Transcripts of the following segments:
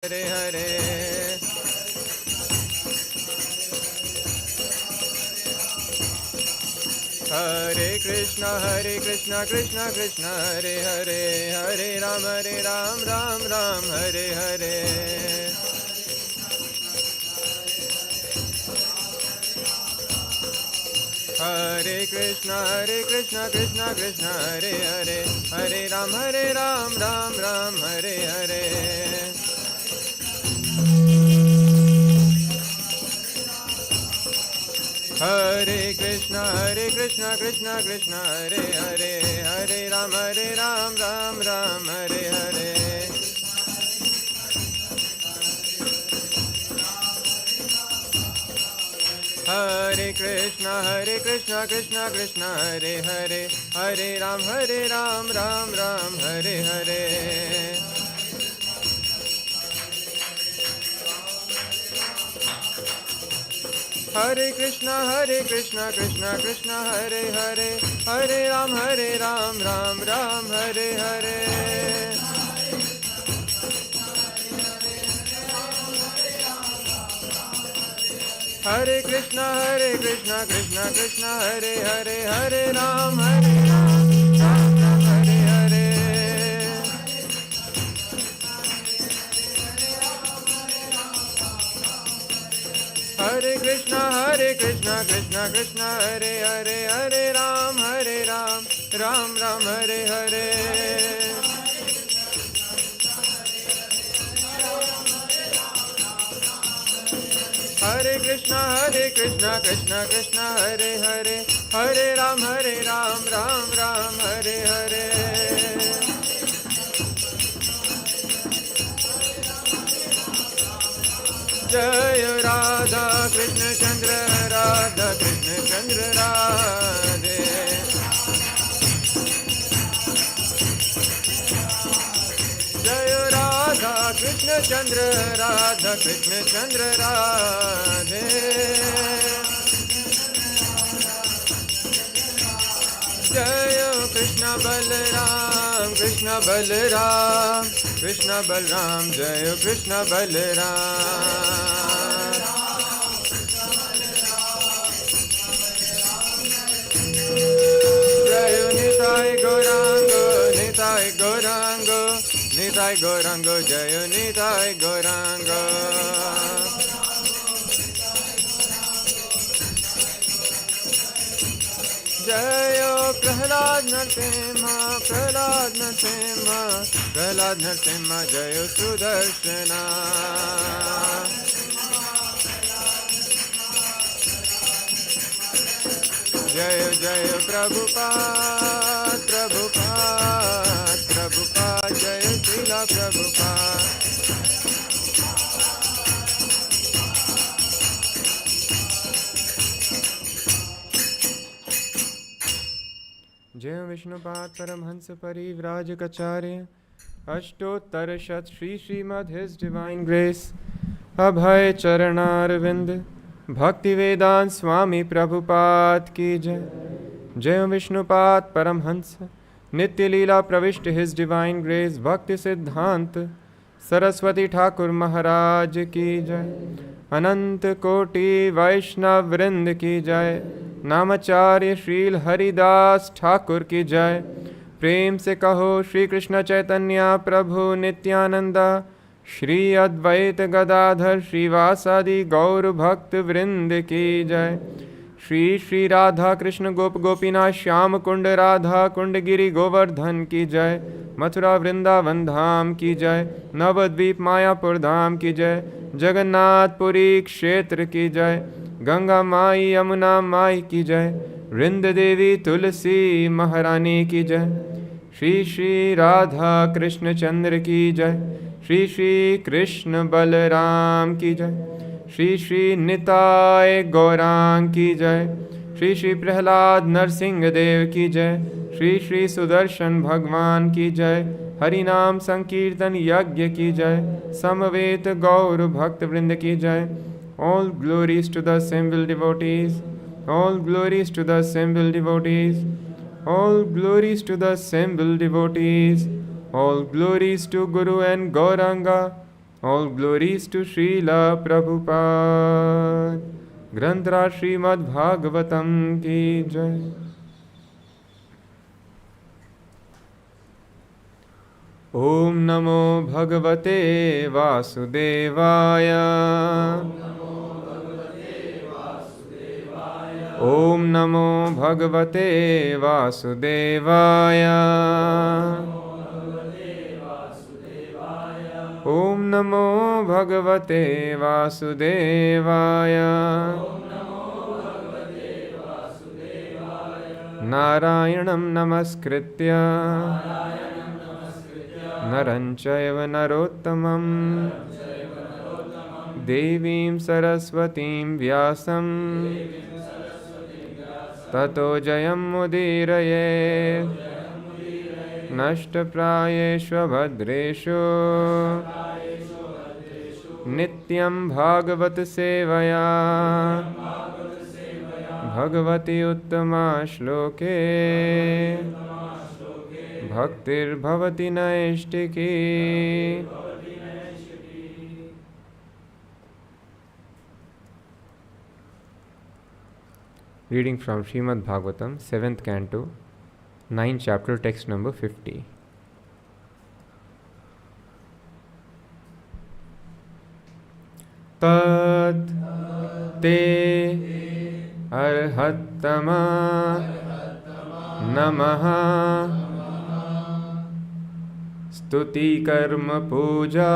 Hare Hare Hare Krishna Krishna Krishna Hare Hare Hare Ram Ram Ram Hare Hare Hare Krishna Krishna Krishna Hare Hare Hare Ram Ram Ram Hare Hare Hare Krishna Krishna Krishna Hare Hare Hare Ram Ram Ram Hare Hare Hare Krishna Krishna Krishna Hare Hare Hare Ram Ram Ram Hare Hare Hare Krishna Krishna Hare Hare Hare Ram Ram Ram Hare Hare Hare Krishna Krishna Hare Hare Hare Ram Ram Hare Hare Hare Krishna Krishna Hare Hare Hare Ram Ram Hare Hare Hare Krishna Krishna Hare Hare Hare Ram Ram Hare Hare Jai Radha Krishna Chandra Radhe Jai Radha Krishna Chandra Radhe Jai Krishna Balaram Krishna Balaram Jai Krishna Balaram Jai Nitai Gaurango Jai Nitai Gaurango Jayo Prahlāda Narsimha Jayo Sudarshana Jayo Prabhupada Jayo Srila Prabhupada जय विष्णुपाद परमहंस परिव्राजकाचार्य अष्टोत्तर शत Shrimad His Divine Grace अभय चरणारविंद भक्ति वेदांत स्वामी प्रभुपाद की जय जय विष्णुपाद परमहंस नित्य लीला प्रविष्ट His Divine Grace भक्ति सिद्धांत सरस्वती ठाकुर महाराज की जय अनंत कोटि वैष्णव वृंद की जय नामाचार्य श्रील हरिदास ठाकुर की जय प्रेम से कहो श्री कृष्ण चैतन्य प्रभु नित्यानंदा श्री अद्वैत गदाधर श्रीवासादि गौर भक्त वृंद की जय श्री राधा कृष्ण गोप गोपीनाथ श्याम कुंड राधा कुंड गिरि गोवर्धन की जय मथुरा वृंदावन धाम की जय नवद्वीप मायापुर धाम की जय जगन्नाथपुरी क्षेत्र की जय गंगा माई यमुना माई की जय वृंद देवी तुलसी महारानी की जय श्री राधा कृष्ण चंद्र की जय श्री कृष्ण बलराम की जय श्री निताय गौरांग की जय श्री प्रहलाद नरसिंह देव की जय श्री सुदर्शन भगवान की जय हरि नाम संकीर्तन यज्ञ की जय समवेत गौर भक्त वृंद की जय All glories to the assembled devotees, all glories to the assembled devotees, all glories to the assembled devotees, all glories to Guru and Gauranga, All glories to Srila Prabhupada. Granthra Śrīmad-Bhāgavatam ki jai. Om Namo Bhagavate Vasudevaya. Om Namo Bhagavate Vasudevaya. Om Namo Bhagavate Vasudevaya. Narayanam Namaskritya Naranchayva Narottamam Devim Saraswatim Vyasam Tato Jayam Mudiraye Nashtaprayeshva Bhadreshu Nityam Bhagavat Sevaya Bhagavati Uttama Shloke Bhaktir Bhavati Naishtiki. Reading from Śrīmad-Bhāgavatam, 7th Canto, 9th chapter, text number 50. Tat te arhattama namaha Stuti karma puja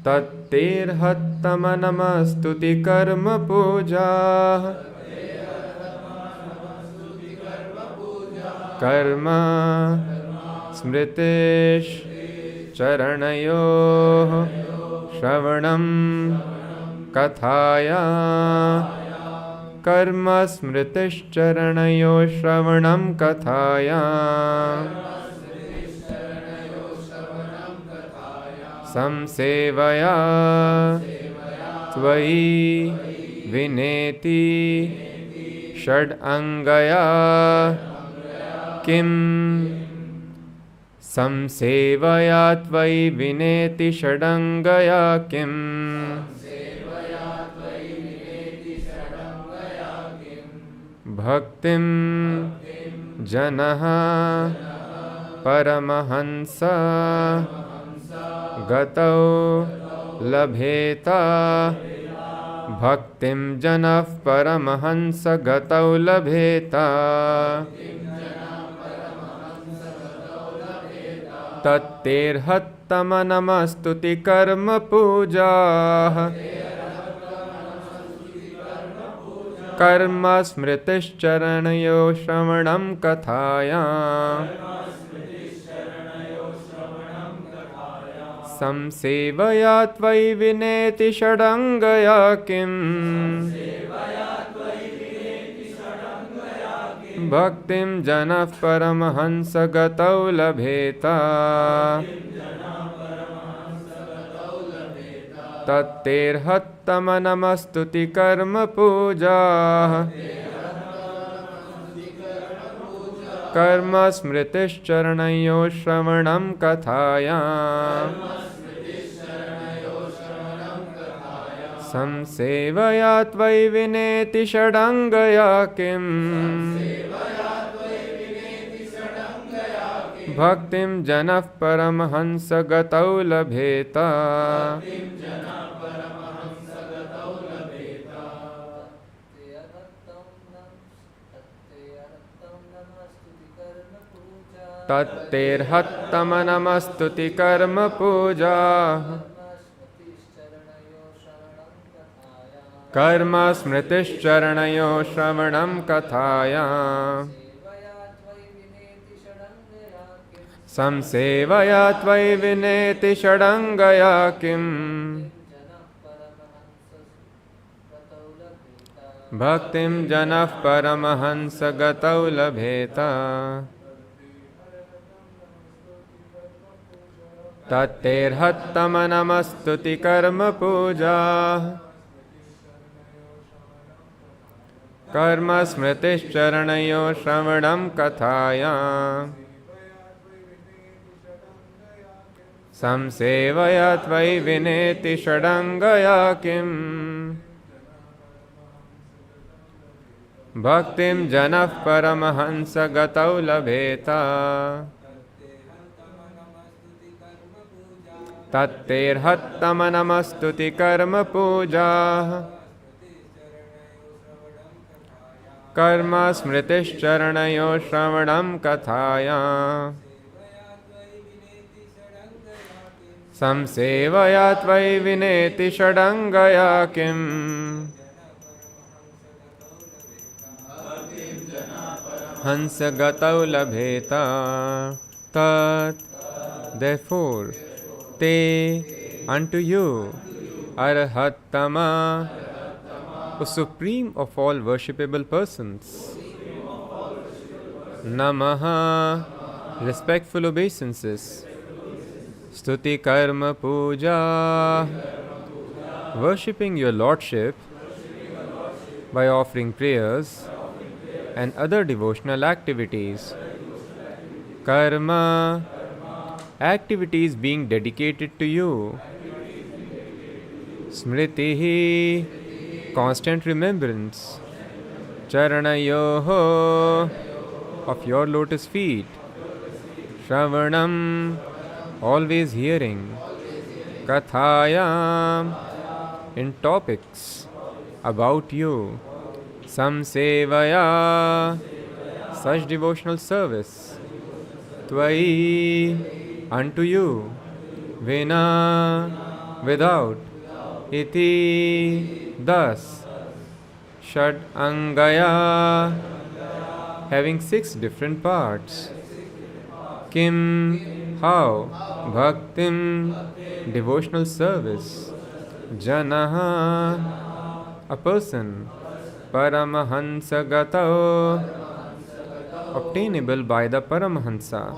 Tatterhattama namastuti karma puja Karma smritish charanayo Shravanam kathaya Karma smritish charanayo Shravanam kathaya Samsevaya Tvai Vineti Shad Angaya Kim Samsevaya Tvai Vineti Shadangaya Kim Bhaktim Janaha Paramahansa Gatau Labheta Bhaktim Janah Paramahansa Gatau Labheta Tatterhattama namastuti karma puja Karma smritish charanayo shravanam kathaya Samsevaya tvai vineti shadangaya kim Bhaktim janah paramahansa gatau labheta Tatterhattama namastuti karma puja Karma smritish charanayo shravanam kathaya Samsevaya tvai vineti shadangaya kim Bhaktim janah paramahansa gatau labheta Tatterhattama namastuti karma puja Karma smritish charanayo shravanam kathaya Samsevaya tvai vineti shadangaya kim Bhaktim janah paramahansa gatau labheta Tatterhattama namastuti karma puja Karma smritish charanayo shravanam kathaya Samsevaya tvai vineti shadangaya kim Bhaktim janah paramahansa gatau labheta Tatterhattamanastuti karma puja Karma smritish charanayo shravanam kathaya Samsevaya tvai vineti shadangaya kim Hansa gatau labheta Tat Therefore Te unto you Arhattama O supreme of all worshipable persons Namaha Respectful obeisances Stuti karma puja Worshipping your lordship by offering prayers and other devotional activities. Karma activities being dedicated to you. Smritihi constant remembrance. Charanayoho of your lotus feet. Shravanam always hearing. Kathayam in topics about you. Samsevaya such devotional service. Tvai unto you. Vina without. Iti thus. Shad angaya having 6 different parts. Kim how? Bhaktim devotional service. Janaha a person. Paramahansa gatao obtainable by the Paramahansa.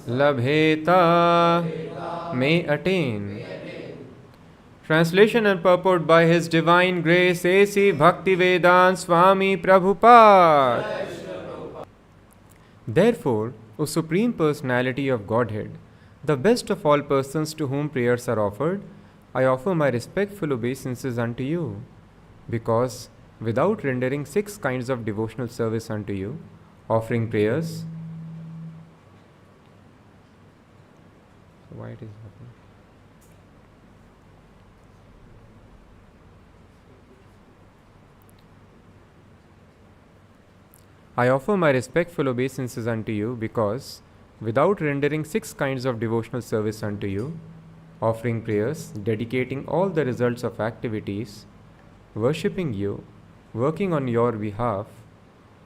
Labheta may attain. Translation and purport by His Divine Grace A.C. Bhaktivedanta Swami Prabhupada. Therefore, O Supreme Personality of Godhead, the best of all persons to whom prayers are offered, I offer my respectful obeisances unto you, because without rendering 6 kinds of devotional service unto you, offering prayers, why it is happening? I offer my respectful obeisances unto you because, without rendering 6 kinds of devotional service unto you, offering prayers, dedicating all the results of activities, worshipping you, working on your behalf,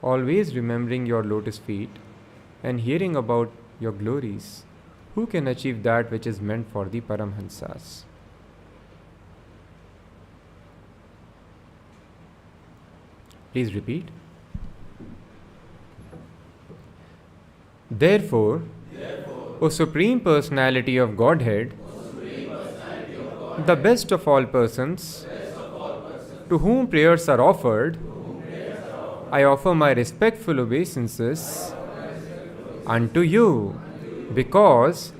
always remembering your lotus feet, and hearing about your glories, who can achieve that which is meant for the Paramhansas? Please repeat. Therefore, O Supreme Personality of Godhead, the best of all persons, to whom prayers are offered, I offer my respectful obeisances unto you, because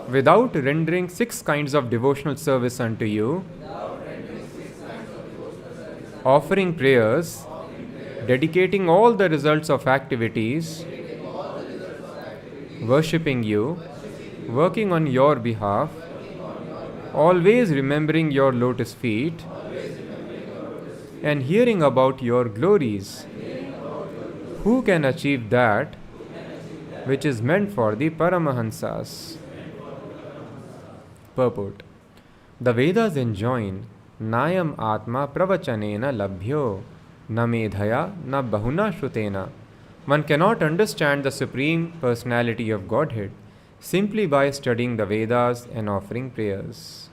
without rendering 6 kinds of devotional service unto you, offering prayers, dedicating all the results of activities, worshipping you, working on your behalf, always remembering your lotus feet, and hearing about your glories, who can achieve that which is meant for the Paramahansas? Purport. The Vedas enjoin Nayam Atma Pravachanena Labhyo Na Medhaya Na Bahuna Shrutena. One cannot understand the Supreme Personality of Godhead simply by studying the Vedas and offering prayers.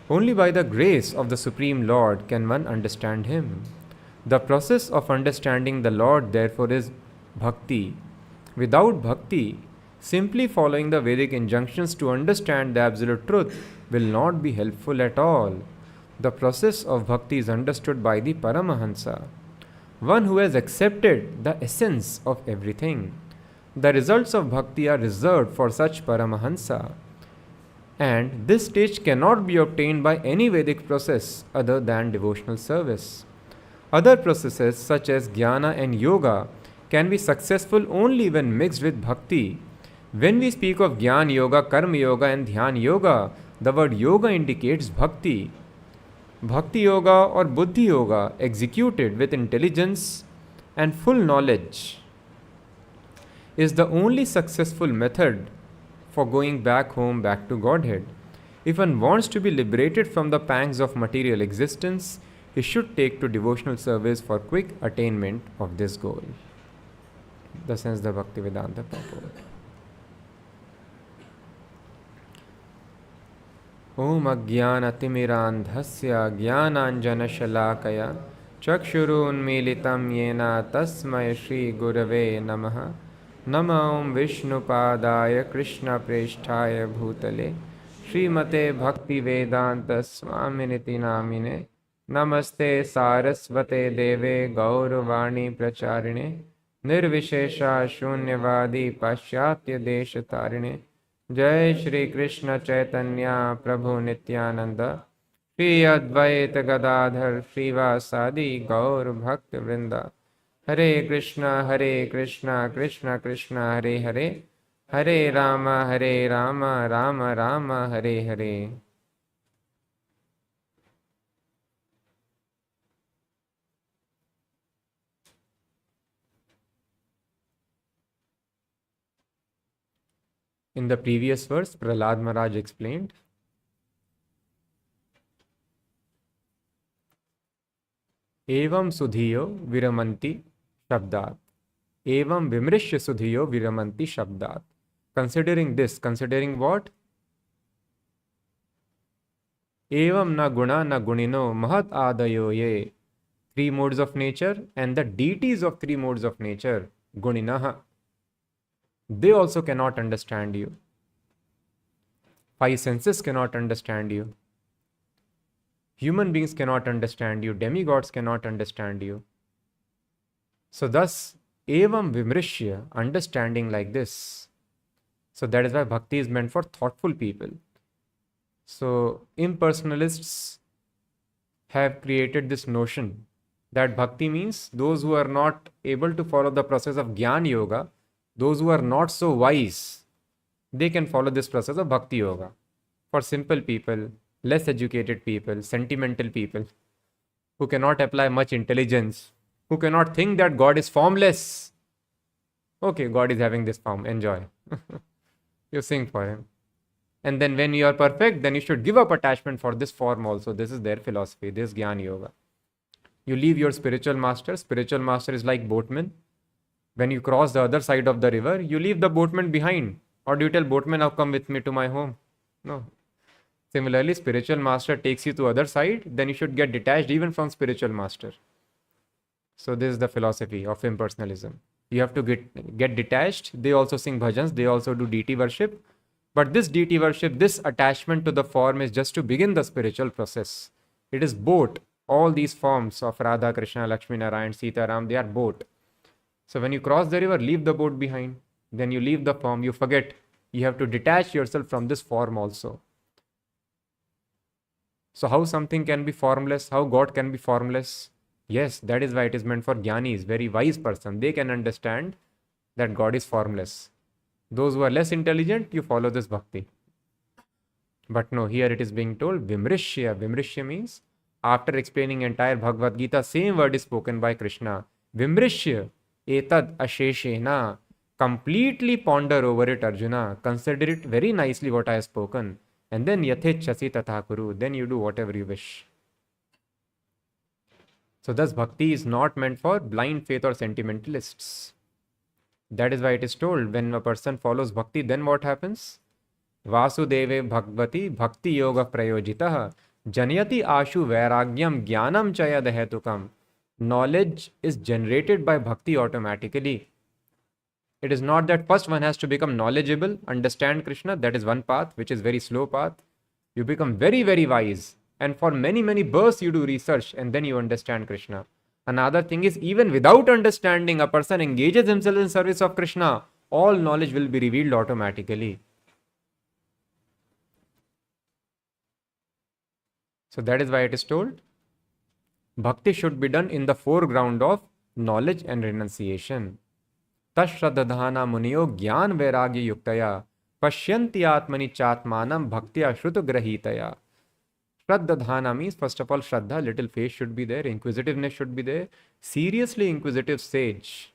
Only by the grace of the Supreme Lord can one understand Him. The process of understanding the Lord, therefore, is bhakti. Without bhakti, simply following the Vedic injunctions to understand the absolute truth will not be helpful at all. The process of bhakti is understood by the Paramahansa, one who has accepted the essence of everything. The results of bhakti are reserved for such Paramahansa. And this stage cannot be obtained by any Vedic process other than devotional service. Other processes such as jnana and yoga can be successful only when mixed with bhakti. When we speak of jnana yoga, karma yoga, and dhyan yoga, the word yoga indicates bhakti. Bhakti yoga or buddhi yoga, executed with intelligence and full knowledge, is the only successful method for going back home, back to Godhead. If one wants to be liberated from the pangs of material existence, he should take to devotional service for quick attainment of this goal. Thus ends the Bhaktivedanta purport. Om Ajnanatimirandhasya Jnananjanashalakaya Chakshurunmilitam Yena Tasmai Shri Gurave Namaha Nama Om Vishnupadaya Krishna Presthaya Bhutale Srimate Bhakti Vedanta Swaminiti Namine Namaste Sarasvate Deve Gauravani Pracharine Nirvishesha Shunyavadi Pasyatya Deshatarine Jai Shri Krishna Chaitanya Prabhu Nityananda Shri Advaita Gadadhar Srivasadi Gaur Bhakta Vrinda Hare Krishna Krishna Krishna Hare Hare Hare Rama Rama Rama Hare Hare. In the previous verse, Prahlāda Mahārāja explained, Evam sudhiyo viramanti shabdat. Evam vimrishya sudhiyo viramanti shabdat. Considering this, considering what? Evam na guna na gunino mahat adayo ye. Three modes of nature and the deities of three modes of nature, guninaha. They also cannot understand you. Five senses cannot understand you. Human beings cannot understand you. Demigods cannot understand you. So thus, evam vimrishya, understanding like this. So that is why bhakti is meant for thoughtful people. So impersonalists have created this notion that bhakti means those who are not able to follow the process of jnana yoga, those who are not so wise, they can follow this process of bhakti yoga. For simple people, less educated people, sentimental people, who cannot apply much intelligence, who cannot think that God is formless. Okay, God is having this form, enjoy. You sing for him. And then when you are perfect, then you should give up attachment for this form also. This is their philosophy, this Jnana Yoga. You leave your spiritual master. Spiritual master is like boatman. When you cross the other side of the river, you leave the boatman behind. Or do you tell boatman, now come with me to my home? No. Similarly, spiritual master takes you to other side, then you should get detached even from spiritual master. So this is the philosophy of impersonalism. You have to get detached. They also sing bhajans, they also do deity worship. But this deity worship, this attachment to the form is just to begin the spiritual process. It is boat. All these forms of Radha, Krishna, Lakshmi, Narayan, Sita, Ram, they are boat. So when you cross the river, leave the boat behind. Then you leave the form, you forget. You have to detach yourself from this form also. So how something can be formless? How God can be formless? Yes, that is why it is meant for jnanis, very wise person. They can understand that God is formless. Those who are less intelligent, you follow this bhakti. But no, here it is being told Vimrishya. Vimrishya means, after explaining entire Bhagavad Gita, same word is spoken by Krishna. Vimrishya, etad asheshena. Completely ponder over it, Arjuna. Consider it very nicely what I have spoken. And then yathechasi tatha kuru. Then you do whatever you wish. So thus bhakti is not meant for blind faith or sentimentalists. That is why it is told, when a person follows bhakti, then what happens? Vasudeve bhagvati bhakti yoga prayojitaha janayati ashu vairagyam jnanam chaya dahetukam. Knowledge is generated by bhakti automatically. It is not that first one has to become knowledgeable, understand Krishna. That is one path, which is very slow path. You become very, very wise. And for many, many births you do research and then you understand Krishna. Another thing is, even without understanding, a person engages himself in service of Krishna, all knowledge will be revealed automatically. So that is why it is told, bhakti should be done in the foreground of knowledge and renunciation. Tashraddhana muniyo gyan vairagya yuktaya pashyanti atmani chatmanam bhaktya shrutagrahitaya. Shraddhana means, first of all, Shraddha, little faith should be there, inquisitiveness should be there. Seriously inquisitive sage,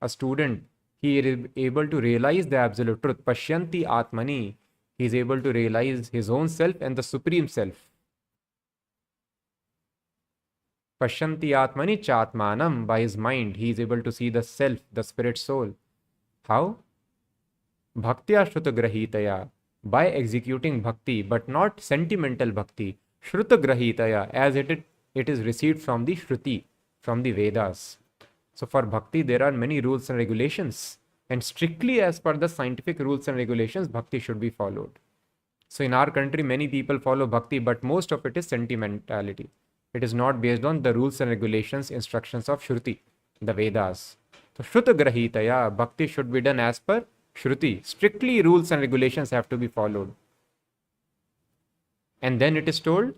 a student, he is able to realize the absolute truth. Pashyanti atmani, he is able to realize his own self and the supreme self. Pashyanti atmani chatmanam, by his mind, he is able to see the self, the spirit soul. How? Bhaktya shrutagrahitaya, by executing bhakti, but not sentimental bhakti. Shrutagrahitaya, as it is received from the Shruti, from the Vedas. So for bhakti, there are many rules and regulations, and strictly as per the scientific rules and regulations, bhakti should be followed. So in our country, many people follow bhakti, but most of it is sentimentality. It is not based on the rules and regulations, instructions of Shruti, the Vedas. So Shrutagrahitaya, bhakti should be done as per Shruti. Strictly rules and regulations have to be followed. And then it is told,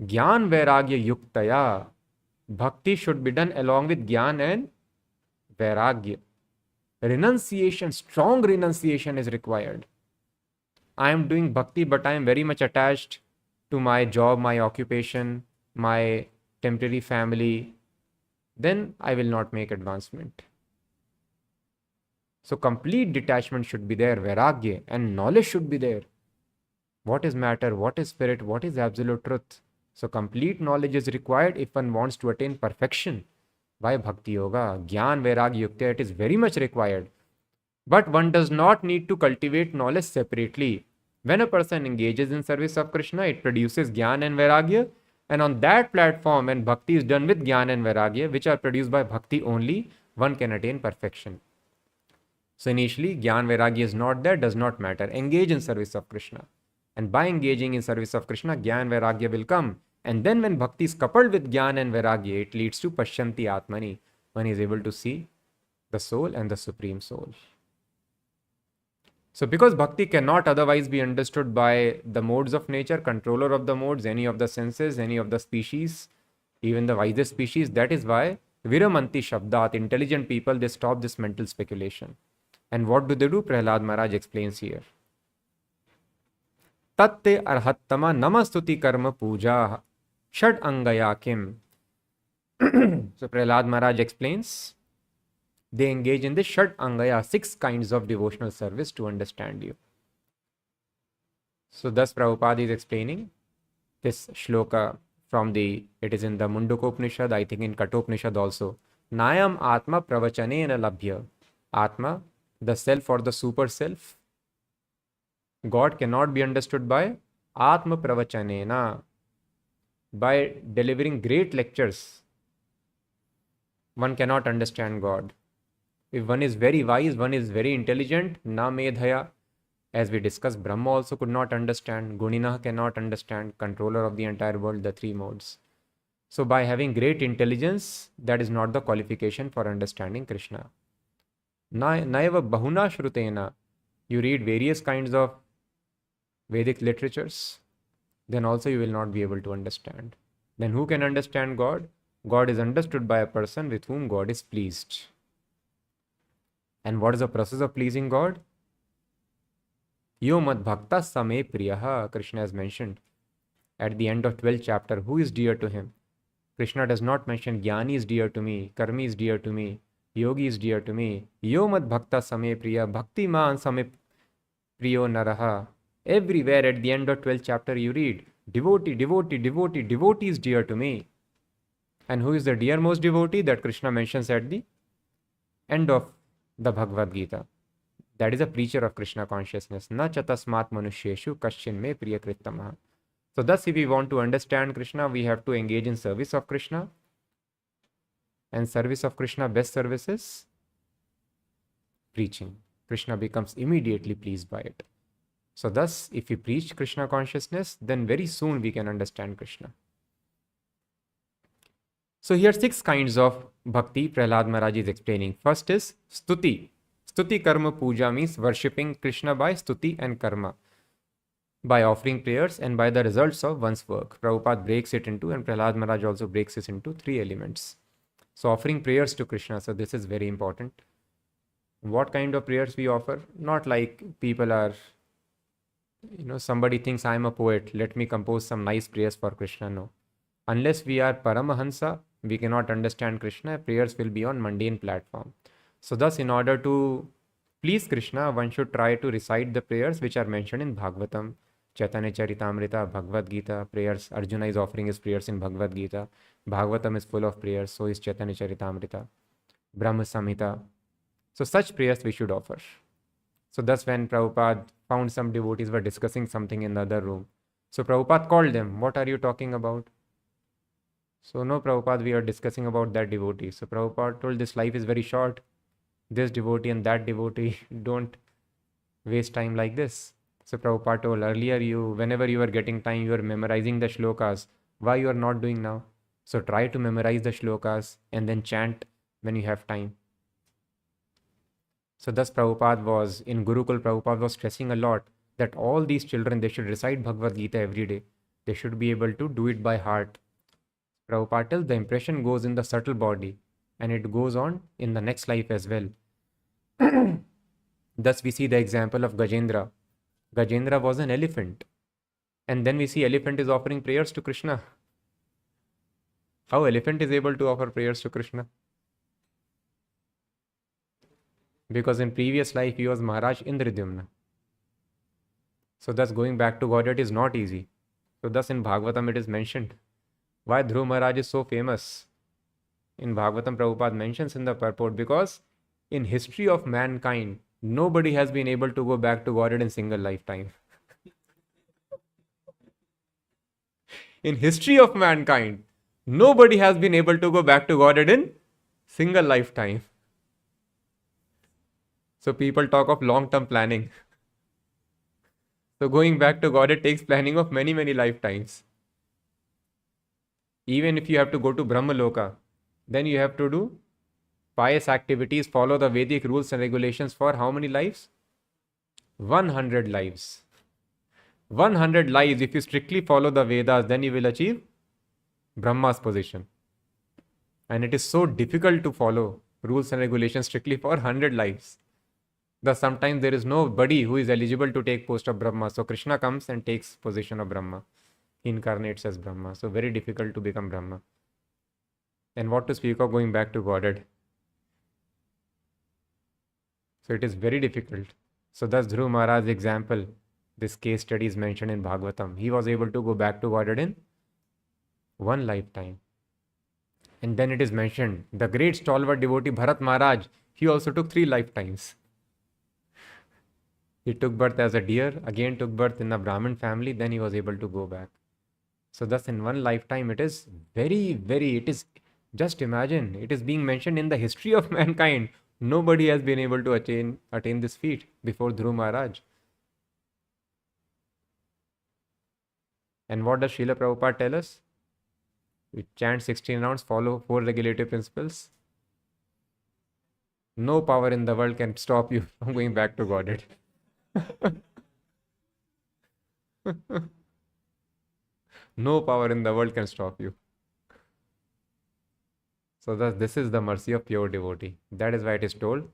Gyan Vairagya Yuktaya, bhakti should be done along with Gyan and Vairagya. Renunciation, strong renunciation is required. I am doing bhakti, but I am very much attached to my job, my occupation, my temporary family. Then I will not make advancement. So complete detachment should be there, vairagya, and knowledge should be there. What is matter, what is spirit, what is absolute truth? So complete knowledge is required if one wants to attain perfection. Why bhakti yoga? Gyan vairagya yukta, it is very much required. But one does not need to cultivate knowledge separately. When a person engages in service of Krishna, it produces Gyan and Vairagya. And on that platform, when bhakti is done with Gyan and Vairagya, which are produced by bhakti only, one can attain perfection. So initially, Gyan Vairagya is not there, does not matter. Engage in service of Krishna. And by engaging in service of Krishna, Gyan Vairagya will come. And then when bhakti is coupled with Gyan and Vairagya, it leads to Pashyanti Atmani. One is able to see the soul and the supreme soul. So because bhakti cannot otherwise be understood by the modes of nature, controller of the modes, any of the senses, any of the species, even the wisest species, that is why Viramanti Shabdat, intelligent people, they stop this mental speculation. And what do? Prahlāda Mahārāja explains here. Tatte arhattama namastuti karma puja shad angaya kim. So Prahlāda Mahārāja explains, they engage in the Shad Angaya, 6 kinds of devotional service to understand you. So thus Prabhupada is explaining this shloka from it is in the Mundakopanishad, I think in Kathopanishad also. Nayam Atma Pravachanena Labhya. Atma, the self or the super self. God cannot be understood by Atma Pravachanena. By delivering great lectures, one cannot understand God. If one is very wise, one is very intelligent, na medhaya, as we discussed, Brahma also could not understand, Gunina cannot understand, controller of the entire world, the 3 modes. So by having great intelligence, that is not the qualification for understanding Krishna. Naiva bahuna shrutena, you read various kinds of Vedic literatures, then also you will not be able to understand. Then who can understand God? God is understood by a person with whom God is pleased. And what is the process of pleasing God? Yo mad bhakta same priyaha, Krishna has mentioned at the end of 12th chapter. Who is dear to him? Krishna does not mention Jnani is dear to me, Karmi is dear to me, Yogi is dear to me. Yo mad bhakta same priya, bhakti man same priyo naraha. Everywhere at the end of 12th chapter you read, devotee, devotee, devotee, devotee is dear to me. And who is the dearmost devotee? That Krishna mentions at the end of the Bhagavad Gita. That is a preacher of Krishna consciousness. Na chatasmat manusheshu kaschin me priyakrittamaha. So thus, if we want to understand Krishna, we have to engage in service of Krishna. And service of Krishna, best service is preaching. Krishna becomes immediately pleased by it. So thus, if we preach Krishna consciousness, then very soon we can understand Krishna. So here 6 kinds of bhakti Prahlāda Mahārāja is explaining. First is stuti. Stuti karma puja means worshipping Krishna by stuti and karma. by offering prayers and by the results of one's work. Prabhupada breaks it into, and Prahlāda Mahārāja also breaks it into, three elements. So offering prayers to Krishna, so this is very important. What kind of prayers we offer? Not like people are, somebody thinks I'm a poet, let me compose some nice prayers for Krishna. No. Unless we are Paramahansa, we cannot understand Krishna. Prayers will be on mundane platform. So thus, in order to please Krishna, one should try to recite the prayers which are mentioned in Bhagavatam, Chaitanya Charitamrita, Bhagavad Gita, prayers. Arjuna is offering his prayers in Bhagavad Gita. Bhagavatam is full of prayers, so is Chaitanya Charitamrita. Brahma Samhita. So such prayers we should offer. So thus when Prabhupada found some devotees were discussing something in the other room, so Prabhupada called them, what are you talking about? So no, Prabhupada, we are discussing about that devotee. So Prabhupada told, this life is very short. This devotee and that devotee, don't waste time like this. So Prabhupada told, earlier whenever you were getting time, you were memorizing the shlokas. Why you are not doing now? So try to memorize the shlokas and then chant when you have time. So thus Prabhupada was, in Gurukul, Prabhupada was stressing a lot that all these children, they should recite Bhagavad Gita every day. They should be able to do it by heart. Prabhupada tells the impression goes in the subtle body and it goes on in the next life as well. Thus we see the example of Gajendra. Gajendra was an elephant. And then we see elephant is offering prayers to Krishna. How elephant is able to offer prayers to Krishna? Because in previous life he was Maharaj Indradyumna. So thus going back to Godhead is not easy. So thus in Bhagavatam it is mentioned. Why Dhruva Maharaj is so famous? In Bhagavatam, Prabhupada mentions in the purport, because in history of mankind, nobody has been able to go back to Godhead in single lifetime. In history of mankind, nobody has been able to go back to Godhead in single lifetime. So people talk of long-term planning. So going back to Godhead takes planning of many, many lifetimes. Even if you have to go to Brahmaloka, then you have to do pious activities, follow the Vedic rules and regulations for how many lives? 100 lives. 100 lives, if you strictly follow the Vedas, then you will achieve Brahma's position. And it is so difficult to follow rules and regulations strictly for 100 lives. Thus sometimes there is nobody who is eligible to take post of Brahma. So Krishna comes and takes position of Brahma. He incarnates as Brahma. So very difficult to become Brahma. And what to speak of going back to Godhead. So it is very difficult. So thus Dhruva Maharaj's example, this case study is mentioned in Bhagavatam. He was able to go back to Godhead in one lifetime. And then it is mentioned, the great stalwart devotee Bharat Maharaj, he also took 3 lifetimes. He took birth as a deer, again took birth in a Brahmin family, then he was able to go back. So thus in one lifetime, it is just imagine, it is being mentioned in the history of mankind. Nobody has been able to attain this feat before Dhruva Maharaj. And what does Srila Prabhupada tell us? We chant 16 rounds, follow 4 regulative principles. No power in the world can stop you from going back to Godhead. No power in the world can stop you. So thus this is the mercy of pure devotee. That is why it is told,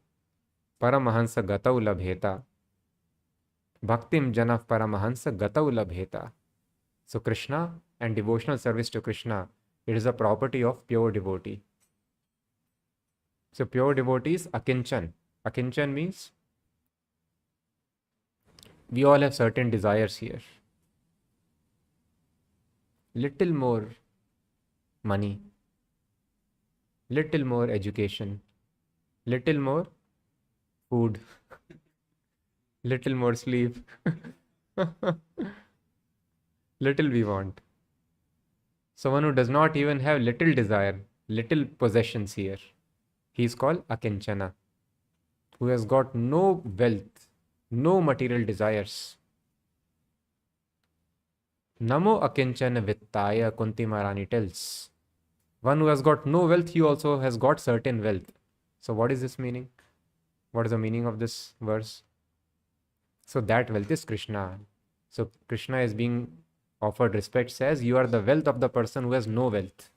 Paramahansa gatau labheta. Bhaktim janaf Paramahansa gatau labheta. So Krishna and devotional service to Krishna, it is a property of pure devotee. So pure devotee is akinchan. Akinchan means we all have certain desires here. Little more money, little more education, little more food, little more sleep. Little we want. So one who does not even have little desire, little possessions here, he is called akinchana, who has got no wealth, no material desires. Namo akinchana vittaya, Kunti Maharani tells. One who has got no wealth, he also has got certain wealth. So what is this meaning? What is the meaning of this verse? So that wealth is Krishna. So Krishna is being offered respect, says, you are the wealth of the person who has no wealth.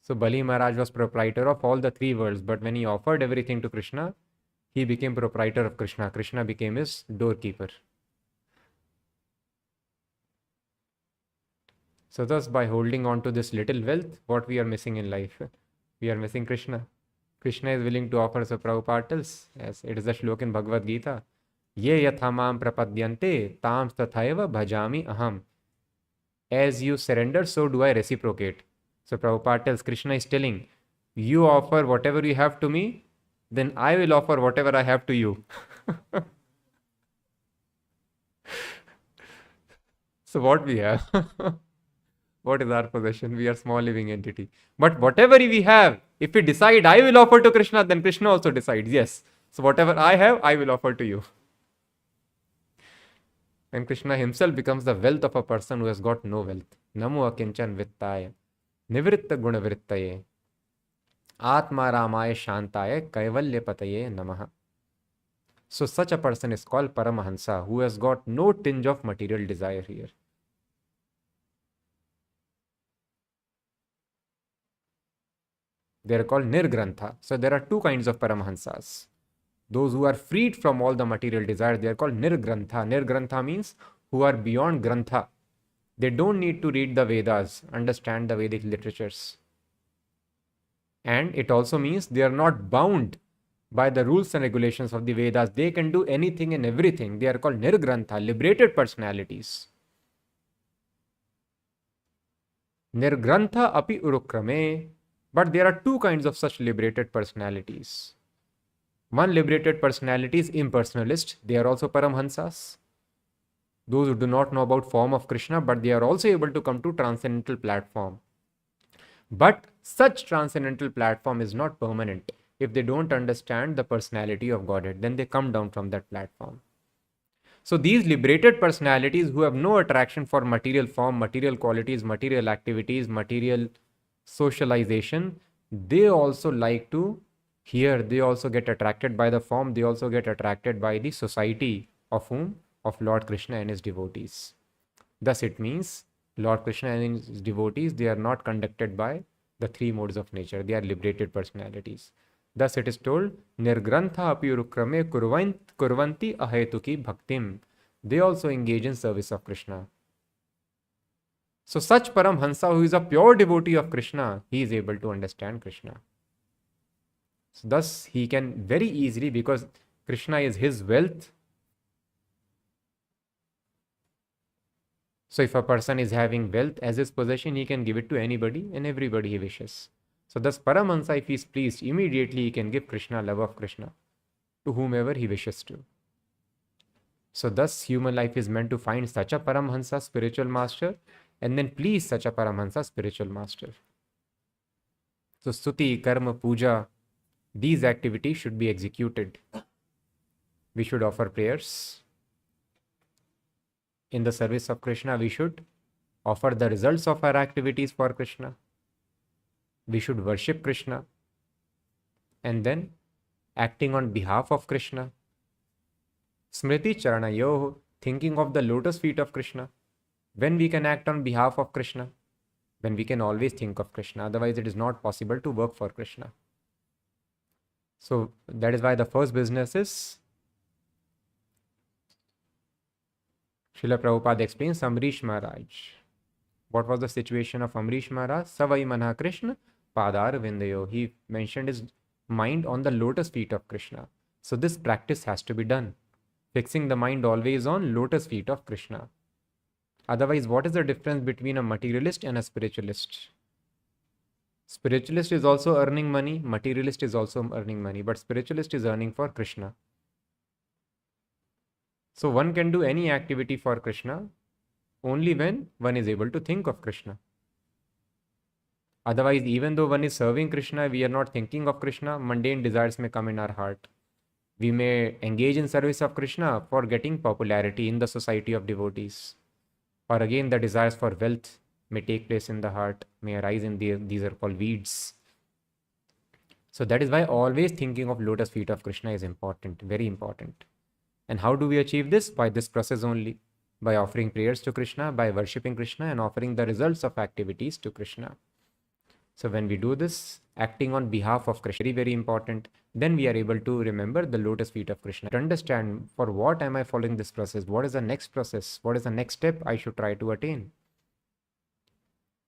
So Bali Maharaj was proprietor of all the three worlds, but when he offered everything to Krishna, he became proprietor of Krishna. Krishna became his doorkeeper. So thus, by holding on to this little wealth, what we are missing in life? We are missing Krishna. Krishna is willing to offer us. So Prabhupada tells, as it is the shlok in Bhagavad Gita, ye yathamam prapadyante tam tathaiva bhajami aham. As you surrender, so do I reciprocate. So Prabhupada tells, Krishna is telling, you offer whatever you have to me, then I will offer whatever I have to you. So what we have? What is our possession? We are small living entity. But whatever we have, if we decide I will offer to Krishna, then Krishna also decides, yes. So whatever I have, I will offer to you. And Krishna himself becomes the wealth of a person who has got no wealth. Namo akinchan vittaya, nivritta gunavrittaye, atma ramaya shantaya, kaivalya pataye namaha. So such a person is called Paramahansa, who has got no tinge of material desire here. They are called Nirgrantha. So there are two kinds of Paramahansas. Those who are freed from all the material desires, they are called Nirgrantha. Nirgrantha means who are beyond Grantha. They don't need to read the Vedas, understand the Vedic literatures. And it also means they are not bound by the rules and regulations of the Vedas. They can do anything and everything. They are called Nirgrantha, liberated personalities. Nirgrantha api urukrame. But there are two kinds of such liberated personalities. One liberated personality is impersonalist. They are also Paramhansas. Those who do not know about form of Krishna, but they are also able to come to transcendental platform. But such transcendental platform is not permanent. If they don't understand the personality of Godhead, then they come down from that platform. So these liberated personalities who have no attraction for material form, material qualities, material activities, material socialization, they also like to hear, they also get attracted by the form, they also get attracted by the society of whom? Of Lord Krishna and his devotees. Thus it means Lord Krishna and his devotees, they are not conducted by the three modes of nature, they are liberated personalities. Thus it is told, Nirgrantha api urukrame kurvanti ahetuki bhaktim. They also engage in service of Krishna. So such Paramhansa who is a pure devotee of Krishna, he is able to understand Krishna. So thus he can very easily, because Krishna is his wealth. So if a person is having wealth as his possession, he can give it to anybody and everybody he wishes. So thus Paramahansa, if he is pleased, immediately he can give Krishna, love of Krishna, to whomever he wishes to. So thus human life is meant to find such a Paramahansa, spiritual master, and then please such a Paramahansa, spiritual master. So stuti, karma, puja, these activities should be executed. We should offer prayers. In the service of Krishna, we should offer the results of our activities for Krishna. We should worship Krishna. And then acting on behalf of Krishna. Smriti charanayoh, thinking of the lotus feet of Krishna. When we can act on behalf of Krishna, when we can always think of Krishna. Otherwise, it is not possible to work for Krishna. So that is why the first business is, Srila Prabhupada explains, Amrish Maharaj. What was the situation of Amrish Maharaj? Savai Manha Krishna Padar Vindayo. He mentioned his mind on the lotus feet of Krishna. So this practice has to be done. Fixing the mind always on lotus feet of Krishna. Otherwise, what is the difference between a materialist and a spiritualist? Spiritualist is also earning money, materialist is also earning money, but spiritualist is earning for Krishna. So one can do any activity for Krishna only when one is able to think of Krishna. Otherwise, even though one is serving Krishna, we are not thinking of Krishna, mundane desires may come in our heart. We may engage in service of Krishna for getting popularity in the society of devotees. Or again, the desires for wealth may take place in the heart, may arise in these are called weeds. So that is why always thinking of lotus feet of Krishna is important, very important. And how do we achieve this? By this process only. By offering prayers to Krishna, by worshipping Krishna, and offering the results of activities to Krishna. So when we do this, acting on behalf of Krishna, very, very important, then we are able to remember the lotus feet of Krishna. To understand, for what am I following this process? What is the next process? What is the next step I should try to attain?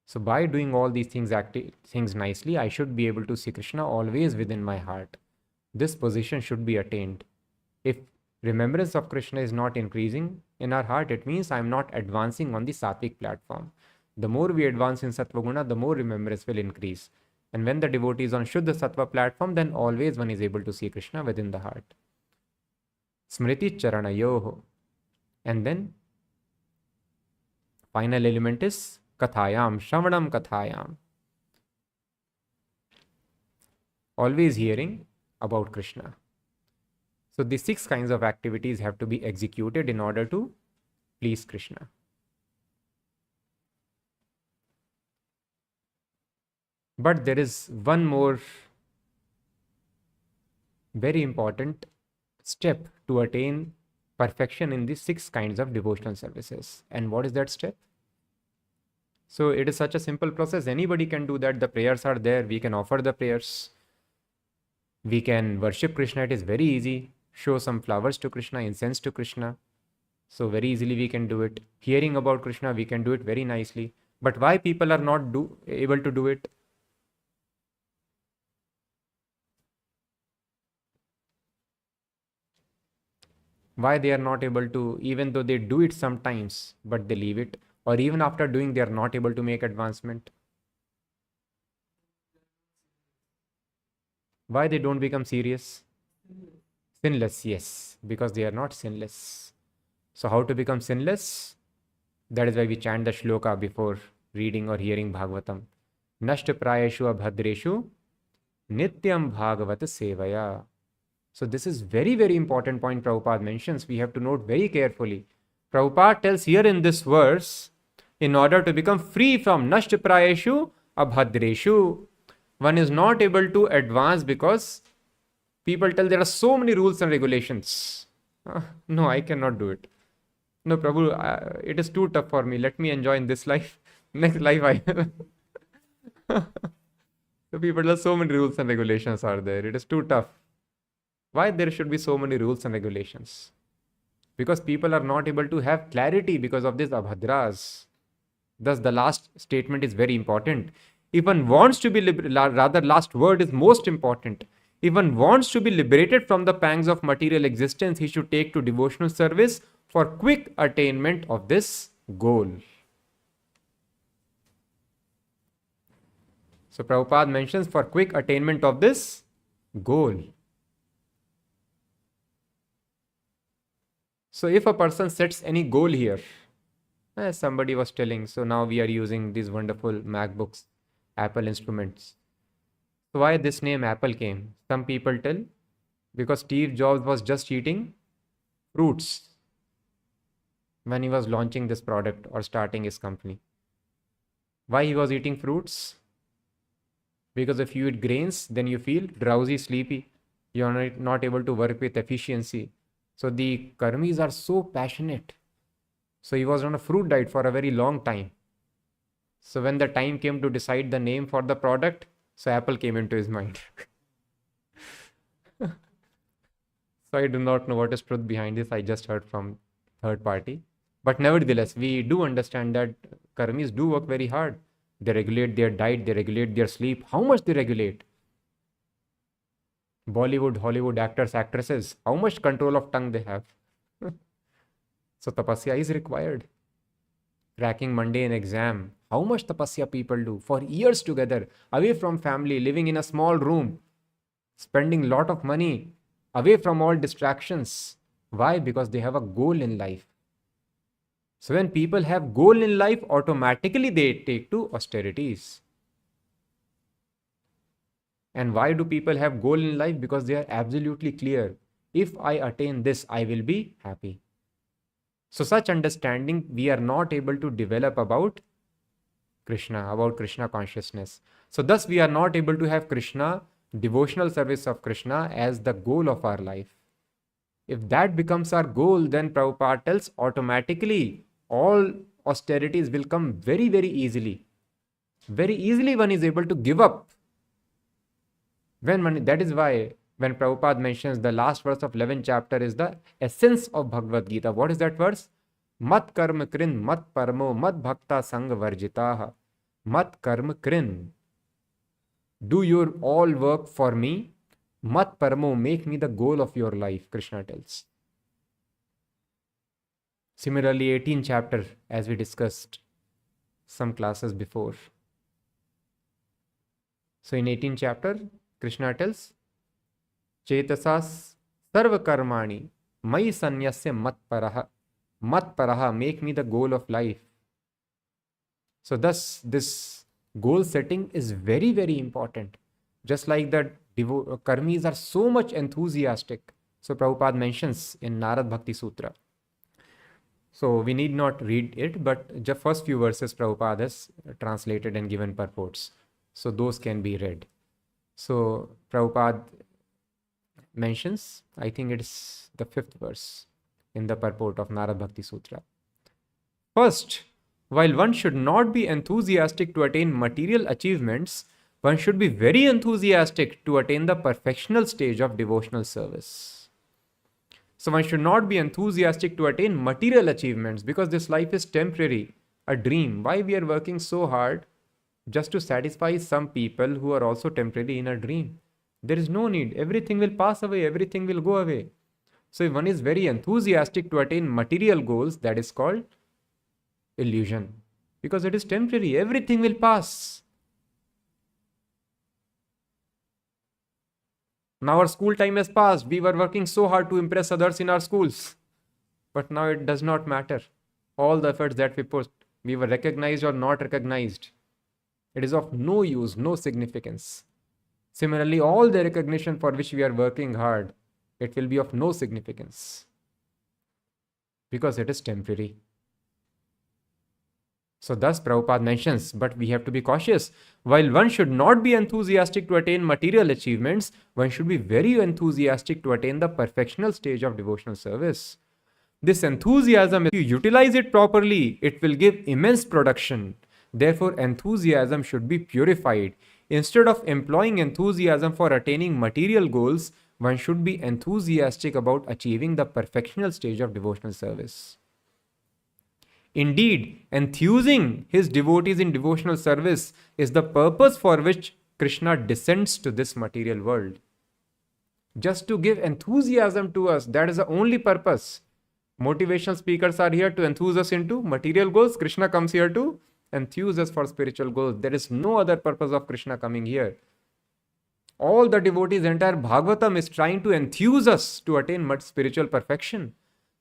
So by doing all these things nicely, I should be able to see Krishna always within my heart. This position should be attained. If remembrance of Krishna is not increasing in our heart, it means I am not advancing on the sattvic platform. The more we advance in Sattva Guna, the more remembrance will increase. And when the devotee is on Shuddha Sattva platform, then always one is able to see Krishna within the heart. Smriti Charanayoho. And then final element is Kathayam, Shravanam Kathayam. Always hearing about Krishna. So these 6 kinds of activities have to be executed in order to please Krishna. But there is one more very important step to attain perfection in these 6 kinds of devotional services. And what is that step? So it is such a simple process. Anybody can do that. The prayers are there. We can offer the prayers. We can worship Krishna. It is very easy. Show some flowers to Krishna, incense to Krishna. So very easily we can do it. Hearing about Krishna, we can do it very nicely. But why people are not able to do it? Why they are not able to, even though they do it sometimes, but they leave it, or even after doing, they are not able to make advancement? Why they don't become serious? Sinless, yes, because they are not sinless. So how to become sinless? That is why we chant the shloka before reading or hearing Bhagavatam. Nashta prayeshu abhadreshu nityam bhagavat sevaya. So this is very, very important point Prabhupada mentions. We have to note very carefully. Prabhupada tells here in this verse, in order to become free from nashta prayeshu abhadreshu, one is not able to advance because people tell there are so many rules and regulations. No, I cannot do it. No, Prabhu, it is too tough for me. Let me enjoy in this life. Next life I So people tell so many rules and regulations are there. It is too tough. Why there should be so many rules and regulations? Because people are not able to have clarity because of these abhadras. Thus the last statement is very important. If one wants to be rather last word is most important. If one wants to be liberated from the pangs of material existence, he should take to devotional service for quick attainment of this goal. So Prabhupada mentions for quick attainment of this goal. So if a person sets any goal here, as somebody was telling, so now we are using these wonderful MacBooks, Apple instruments. So why this name Apple came? Some people tell, because Steve Jobs was just eating fruits when he was launching this product or starting his company. Why he was eating fruits? Because if you eat grains, then you feel drowsy, sleepy. You are not able to work with efficiency. So the karmis are so passionate. So he was on a fruit diet for a very long time. So when the time came to decide the name for the product, so Apple came into his mind. So I do not know what is truth behind this. I just heard from third party. But nevertheless, we do understand that karmis do work very hard. They regulate their diet, they regulate their sleep. How much they regulate? Bollywood, Hollywood actors, actresses, how much control of tongue they have? So tapasya is required. Cracking mundane exam, how much tapasya people do for years together, away from family, living in a small room, spending lot of money, away from all distractions. Why? Because they have a goal in life. So when people have goal in life, automatically they take to austerities. And why do people have goal in life? Because they are absolutely clear. If I attain this, I will be happy. So such understanding we are not able to develop about Krishna consciousness. So thus we are not able to have Krishna, devotional service of Krishna as the goal of our life. If that becomes our goal, then Prabhupada tells automatically all austerities will come very, very easily. Very easily one is able to give up. That is why when Prabhupada mentions the last verse of 11th chapter is the essence of Bhagavad Gita. What is that verse? Mat karma krin, mat paramo, mat bhakta sang varjitaha. Mat karma krin. Do your all work for me. Mat paramo, make me the goal of your life, Krishna tells. Similarly, 18th chapter, as we discussed some classes before. So in 18th chapter, Krishna tells, Chetasas sarva karmani mai sanyasya mat paraha, make me the goal of life. So thus, this goal setting is very, very important. Just like the karmis are so much enthusiastic. So Prabhupada mentions in Narad Bhakti Sutra. So we need not read it, but the first few verses Prabhupada has translated and given purports. So those can be read. So Prabhupada mentions, I think it's the 5th verse in the purport of Narad Bhakti Sutra. First, while one should not be enthusiastic to attain material achievements, one should be very enthusiastic to attain the perfectional stage of devotional service. So one should not be enthusiastic to attain material achievements because this life is temporary, a dream. Why we are working so hard just to satisfy some people who are also temporarily in a dream? There is no need. Everything will pass away. Everything will go away. So if one is very enthusiastic to attain material goals, that is called illusion. Because it is temporary. Everything will pass. Now our school time has passed. We were working so hard to impress others in our schools. But now it does not matter. All the efforts that we put, we were recognized or not recognized. It is of no use, no significance. Similarly, all the recognition for which we are working hard, it will be of no significance. Because it is temporary. So thus Prabhupada mentions, but we have to be cautious. While one should not be enthusiastic to attain material achievements, one should be very enthusiastic to attain the perfectional stage of devotional service. This enthusiasm, if you utilize it properly, it will give immense production. Therefore, enthusiasm should be purified. Instead of employing enthusiasm for attaining material goals, one should be enthusiastic about achieving the perfectional stage of devotional service. Indeed, enthusing his devotees in devotional service is the purpose for which Krishna descends to this material world. Just to give enthusiasm to us, that is the only purpose. Motivational speakers are here to enthuse us into material goals. Krishna comes here to enthuse us for spiritual goals. There is no other purpose of Krishna coming here. All the devotees, entire Bhagavatam is trying to enthuse us to attain spiritual perfection.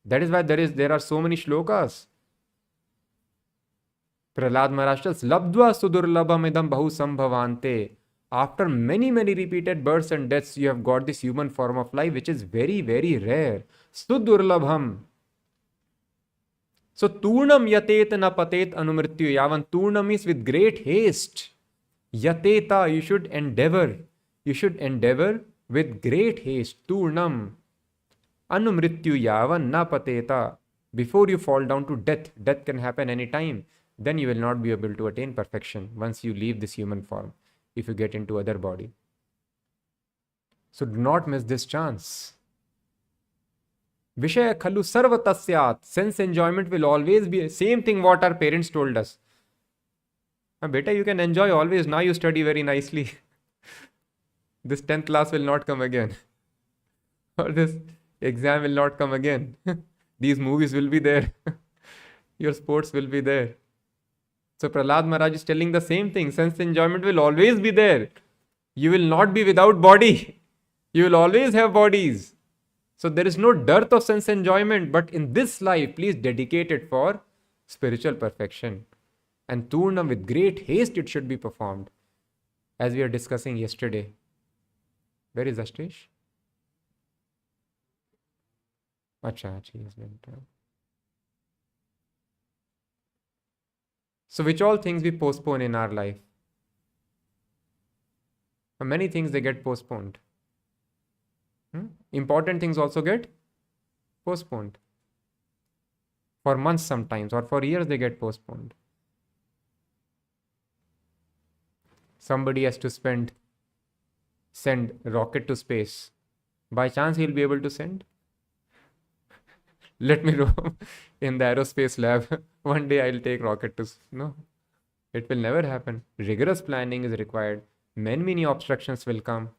That is why there are so many shlokas. Prahlāda Mahārāja tells, Labdva sudurlabham idam bahu sambhavante. After many, many repeated births and deaths, you have got this human form of life, which is very, very rare. Sudurlabham. So, turnam yatet na patet anumrityu. Yavan turnam is with great haste. Yateta, you should endeavor. You should endeavor with great haste. Turnam. Anumrityu yavan na pateta. Before you fall down to death, death can happen any time. Then you will not be able to attain perfection once you leave this human form, if you get into other body. So do not miss this chance. Vishaya khalu sarvatasyat. Sense enjoyment will always be same thing what our parents told us. Beta, you can enjoy always. Now you study very nicely. This 10th class will not come again. Or this exam will not come again. These movies will be there. Your sports will be there. So Prahlāda Mahārāja is telling the same thing. Sense enjoyment will always be there. You will not be without body. You will always have bodies. So there is no dearth of sense enjoyment. But in this life, please dedicate it for spiritual perfection. And Turnam, with great haste, it should be performed. As we were discussing yesterday. Where is Ashtish? Acha, he has been done. So which all things we postpone in our life? Many things they get postponed. Important things also get postponed. For months sometimes, or for years they get postponed. Somebody has to send rocket to space. By chance he'll be able to send? Let me roam in the aerospace lab. One day I'll take rocket to... No, it will never happen. Rigorous planning is required. Many obstructions will come.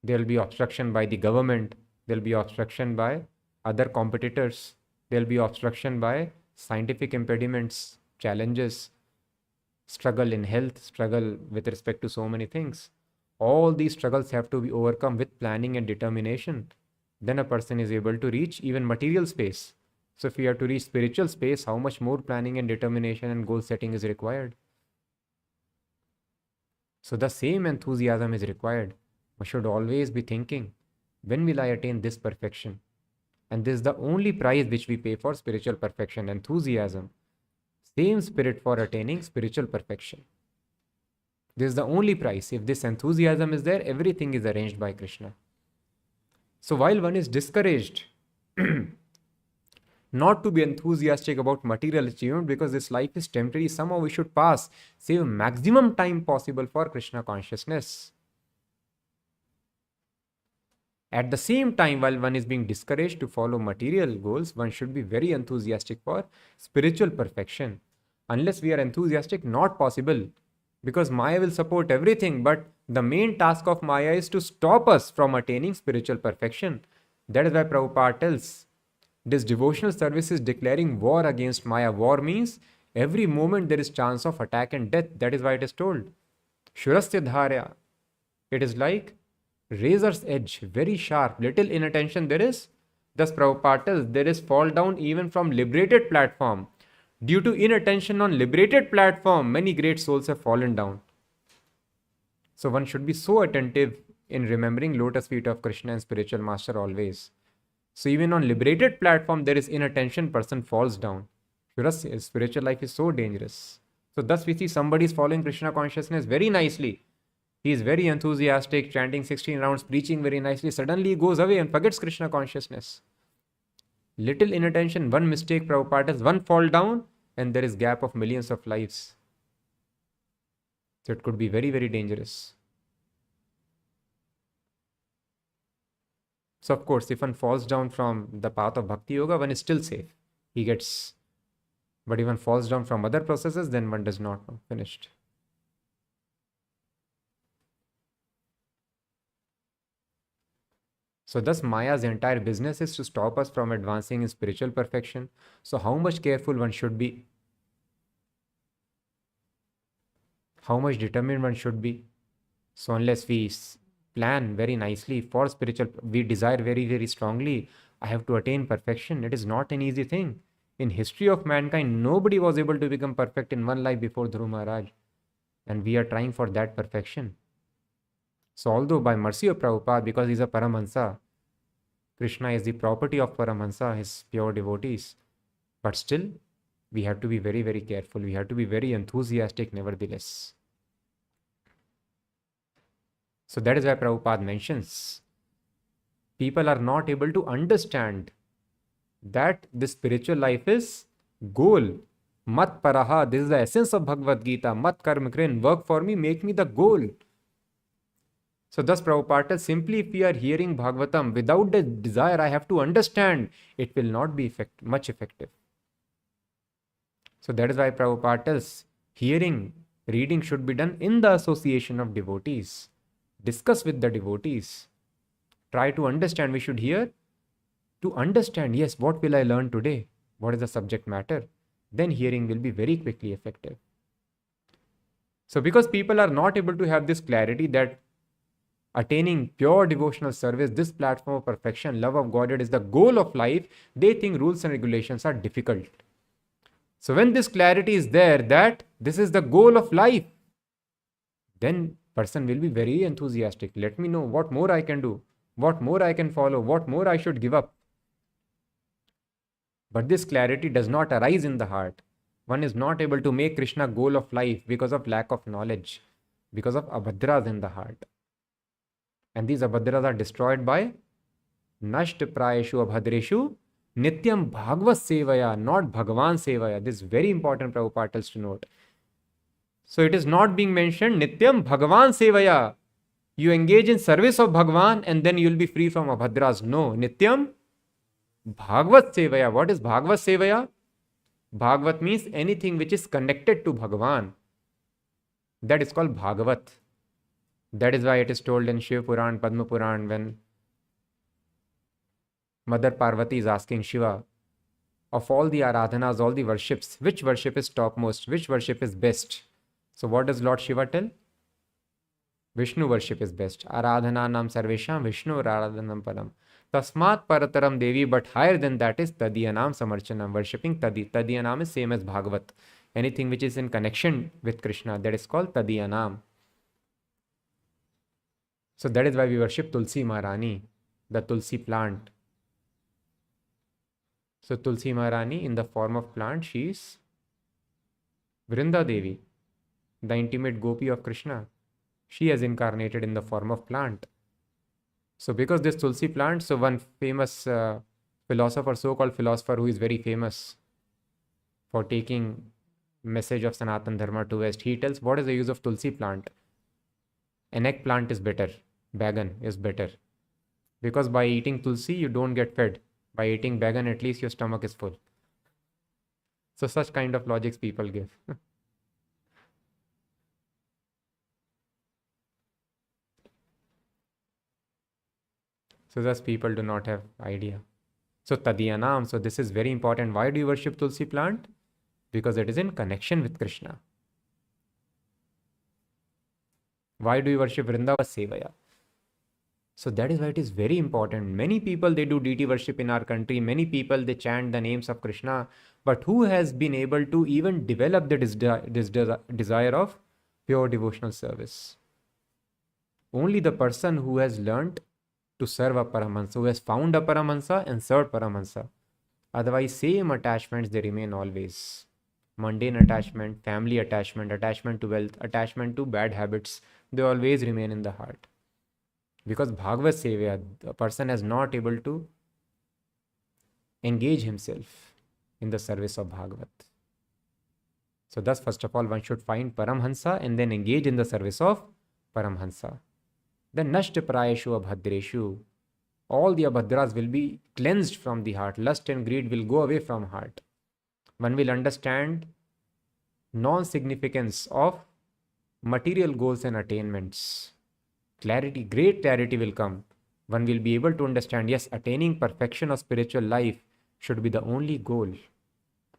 There will be obstruction by the government. There will be obstruction by other competitors. There will be obstruction by scientific impediments, challenges, struggle in health, struggle with respect to so many things. All these struggles have to be overcome with planning and determination. Then a person is able to reach even material space. So if we have to reach spiritual space, how much more planning and determination and goal setting is required? So the same enthusiasm is required. One should always be thinking, when will I attain this perfection? And this is the only price which we pay for spiritual perfection, enthusiasm. Same spirit for attaining spiritual perfection. This is the only price. If this enthusiasm is there, everything is arranged by Krishna. So while one is discouraged not to be enthusiastic about material achievement because this life is temporary, somehow we should save maximum time possible for Krishna consciousness. At the same time, while one is being discouraged to follow material goals, one should be very enthusiastic for spiritual perfection. Unless we are enthusiastic, not possible. Because Maya will support everything, but the main task of Maya is to stop us from attaining spiritual perfection. That is why Prabhupada tells, this devotional service is declaring war against Maya. War means every moment there is chance of attack and death. That is why it is told. Shurasya dharya. It is like razor's edge, very sharp, little inattention there is. Thus Prabhupada tells, there is fall down even from liberated platform. Due to inattention on liberated platform, many great souls have fallen down. So one should be so attentive in remembering lotus feet of Krishna and spiritual master always. So even on liberated platform, there is inattention, person falls down. Spiritual life is so dangerous. So thus we see somebody is following Krishna consciousness very nicely. He is very enthusiastic, chanting 16 rounds, preaching very nicely. Suddenly he goes away and forgets Krishna consciousness. Little inattention, one mistake, Prabhupada has one fall down, and there is gap of millions of lives. So it could be very, very dangerous. So of course, if one falls down from the path of Bhakti Yoga, one is still safe. But if one falls down from other processes, then one does not know. Finished. So thus Maya's entire business is to stop us from advancing in spiritual perfection. So how much careful one should be? How much determined one should be? So unless we plan very nicely for spiritual, we desire very, very strongly, I have to attain perfection. It is not an easy thing. In history of mankind, nobody was able to become perfect in one life before Dhruva Maharaj. And we are trying for that perfection. So although by mercy of Prabhupada, because he is a Paramahansa, Krishna is the property of Paramahansa, his pure devotees. But still, we have to be very, very careful. We have to be very enthusiastic nevertheless. So that is why Prabhupada mentions, people are not able to understand that this spiritual life is goal. Mat paraha, this is the essence of Bhagavad Gita. Mat karma krin, work for me, make me the goal. So thus Prabhupada tells, simply if we are hearing Bhagavatam without the desire, I have to understand, it will not be much effective. So that is why Prabhupada tells, reading should be done in the association of devotees. Discuss with the devotees. Try to understand. We should hear to understand, yes, what will I learn today? What is the subject matter? Then hearing will be very quickly effective. So because people are not able to have this clarity that attaining pure devotional service, this platform of perfection, love of Godhead is the goal of life, they think rules and regulations are difficult. So when this clarity is there that this is the goal of life, then person will be very enthusiastic. Let me know what more I can do, what more I can follow, what more I should give up. But this clarity does not arise in the heart. One is not able to make Krishna goal of life because of lack of knowledge, because of abhadras in the heart. And these abhadras are destroyed by Nasht prayeshu abhadreshu nityam bhagavad sevaya, not Bhagavan sevaya. This is very important, Prabhupada tells to note. So it is not being mentioned nityam Bhagavan sevaya. You engage in service of Bhagavan and then you will be free from abhadras. No, nityam Bhagavad sevaya. What is Bhagavad sevaya? Bhagavat means anything which is connected to Bhagavan. That is called Bhagavat. That is why it is told in Shiva Puran, Padma Puran, when Mother Parvati is asking Shiva, of all the aradhanas, all the worships, which worship is topmost, which worship is best? So what does Lord Shiva tell? Vishnu worship is best. Aradhana nam sarvesham Vishnu aradhanam param. Tasmat parataram devi, but higher than that is tadiyanam samarchanam, worshipping tadi. Tadiyanam is same as Bhagavat. Anything which is in connection with Krishna, that is called tadiyanam. So that is why we worship Tulsi Maharani, the Tulsi plant. So Tulsi Maharani in the form of plant, she is Vrinda Devi, the intimate gopi of Krishna. She has incarnated in the form of plant. So because this Tulsi plant, so one famous philosopher, so-called philosopher who is very famous for taking message of Sanatan Dharma to West, he tells what is the use of Tulsi plant? An eggplant is better, bagan is better. Because by eating Tulsi, you don't get fed. By eating bagan, at least your stomach is full. So such kind of logics people give. So thus people do not have idea. So tadiyanam, so this is very important. Why do you worship Tulsi plant? Because it is in connection with Krishna. Why do you worship Vrindava Sevaya? So that is why it is very important. Many people, they do deity worship in our country. Many people, they chant the names of Krishna. But who has been able to even develop the desire of pure devotional service? Only the person who has learnt to serve a Paramahansa, who has found a Paramahansa and served Paramahansa. Otherwise, same attachments, they remain always. Mundane attachment, family attachment, attachment to wealth, attachment to bad habits, they always remain in the heart. Because Bhagavad Sevya, a person is not able to engage himself in the service of Bhagavat. So thus, first of all, one should find Paramhansa and then engage in the service of Paramhansa. Then Nashta Prayeshu Abhadreshu, all the abhadras will be cleansed from the heart. Lust and greed will go away from heart. One will understand non-significance of material goals and attainments. Clarity, great clarity will come. One will be able to understand, yes, attaining perfection of spiritual life should be the only goal.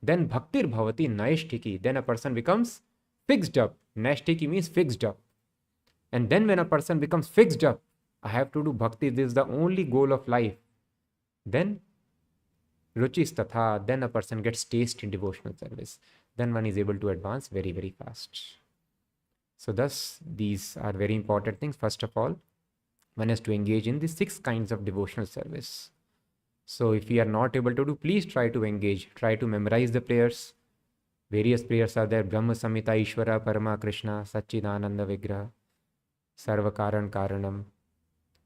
Then bhaktir bhavati naishtiki. Then a person becomes fixed up. Naishtiki means fixed up. And then when a person becomes fixed up, I have to do bhakti, this is the only goal of life. Then ruchis tatha, then a person gets taste in devotional service. Then one is able to advance very, very fast. So thus, these are very important things. First of all, one has to engage in the 6 kinds of devotional service. So if we are not able to do, please try to engage. Try to memorize the prayers. Various prayers are there. Brahma Samhita Ishvara Parama Krishna Satchidananda Vigraha Sarva Karan Karanam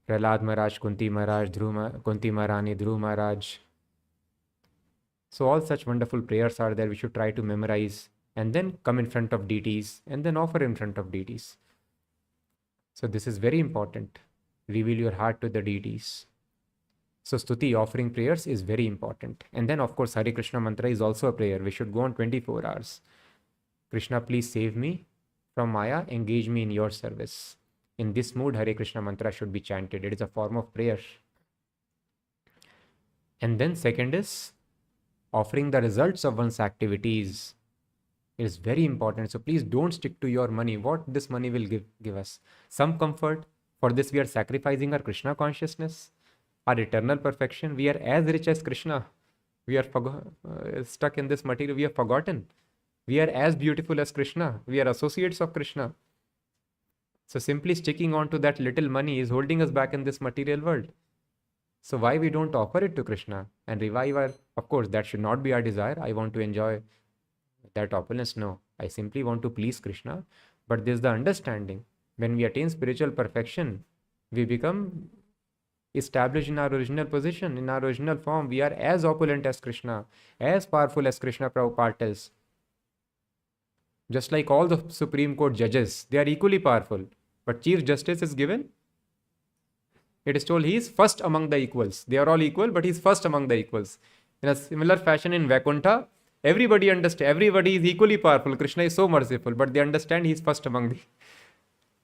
Prahlāda Mahārāja Kunti Maharaj Kunti Maharani Dhruva Maharaj. So all such wonderful prayers are there. We should try to memorize and then come in front of deities and then offer in front of deities. So this is very important. Reveal your heart to the deities. So stuti, offering prayers, is very important. And then of course Hare Krishna mantra is also a prayer. We should go on 24 hours. Krishna, please save me from Maya, engage me in your service. In this mood, Hare Krishna mantra should be chanted. It is a form of prayer. And then second is offering the results of one's activities. It is very important. So please don't stick to your money. What this money will give us? Some comfort. For this we are sacrificing our Krishna consciousness, our eternal perfection. We are as rich as Krishna. We are stuck in this material. We have forgotten. We are as beautiful as Krishna. We are associates of Krishna. So simply sticking on to that little money is holding us back in this material world. So why we don't offer it to Krishna and revive our, of course, that should not be our desire. I want to enjoy that opulence. No, I simply want to please Krishna. But this is the understanding. When we attain spiritual perfection, we become established in our original position, in our original form. We are as opulent as Krishna, as powerful as Krishna, Prabhupada tells. Just like all the Supreme Court judges, they are equally powerful. But Chief Justice is given, it is told he is first among the equals. They are all equal, but he is first among the equals. In a similar fashion in Vaikuntha, everybody understands, everybody is equally powerful. Krishna is so merciful, but they understand he is first among the.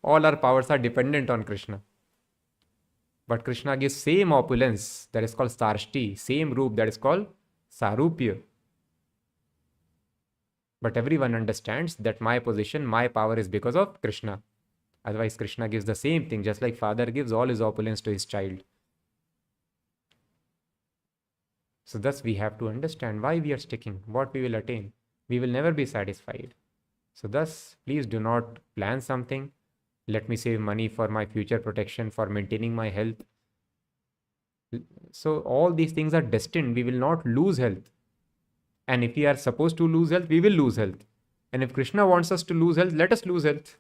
All our powers are dependent on Krishna. But Krishna gives same opulence, that is called Sarshti, same roop, that is called Sarupya. But everyone understands that my position, my power is because of Krishna. Otherwise, Krishna gives the same thing, just like father gives all his opulence to his child. So thus we have to understand why we are sticking, what we will attain. We will never be satisfied. So thus, please do not plan something. Let me save money for my future protection, for maintaining my health. So all these things are destined. We will not lose health. And if we are supposed to lose health, we will lose health. And if Krishna wants us to lose health, let us lose health.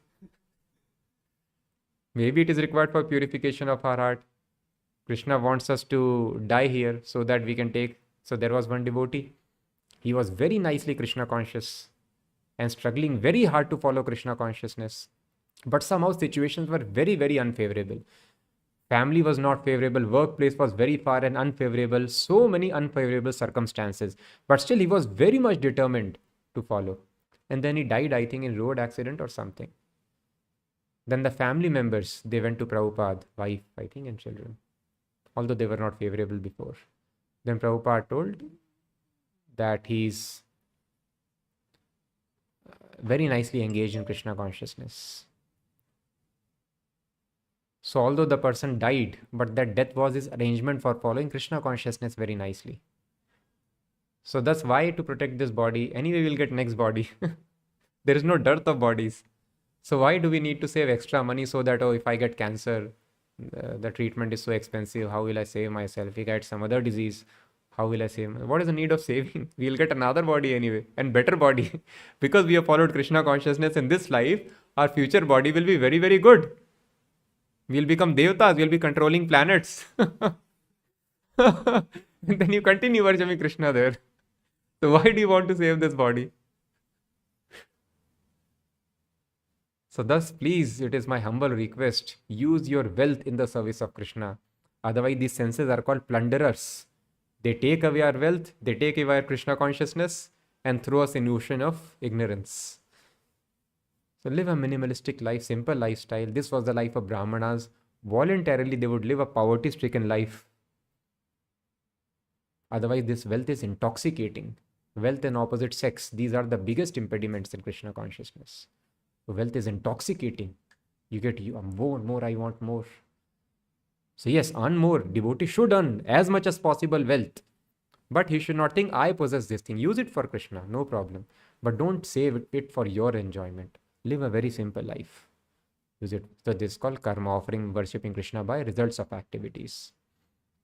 Maybe it is required for purification of our heart. Krishna wants us to die here so that we can take. So there was one devotee. He was very nicely Krishna conscious and struggling very hard to follow Krishna consciousness. But somehow situations were very, very unfavorable. Family was not favorable. Workplace was very far and unfavorable. So many unfavorable circumstances. But still he was very much determined to follow. And then he died, I think, in road accident or something. Then the family members, they went to Prabhupada, wife, I think, and children. Although they were not favorable before. Then Prabhupada told that he's very nicely engaged in Krishna consciousness. So although the person died, but that death was his arrangement for following Krishna consciousness very nicely. So that's why, to protect this body, anyway we'll get next body. There is no dearth of bodies. So why do we need to save extra money so that, oh, if I get cancer, the treatment is so expensive, how will I save myself? If I get some other disease, how will I save? What is the need of saving? We'll get another body anyway, and better body. Because we have followed Krishna consciousness in this life, our future body will be very, very good. We'll become devatas, we'll be controlling planets. And then you continue worshipping Krishna there. So why do you want to save this body? So thus, please, it is my humble request, use your wealth in the service of Krishna. Otherwise, these senses are called plunderers. They take away our wealth, they take away our Krishna consciousness, and throw us in ocean of ignorance. So live a minimalistic life, simple lifestyle. This was the life of Brahmanas. Voluntarily, they would live a poverty-stricken life. Otherwise, this wealth is intoxicating. Wealth and opposite sex, these are the biggest impediments in Krishna consciousness. So wealth is intoxicating. You get, more, I want more. So yes, earn more. Devotee should earn as much as possible wealth. But he should not think, I possess this thing. Use it for Krishna, no problem. But don't save it for your enjoyment. Live a very simple life. Use it. So this is called karma, offering, worshipping Krishna by results of activities.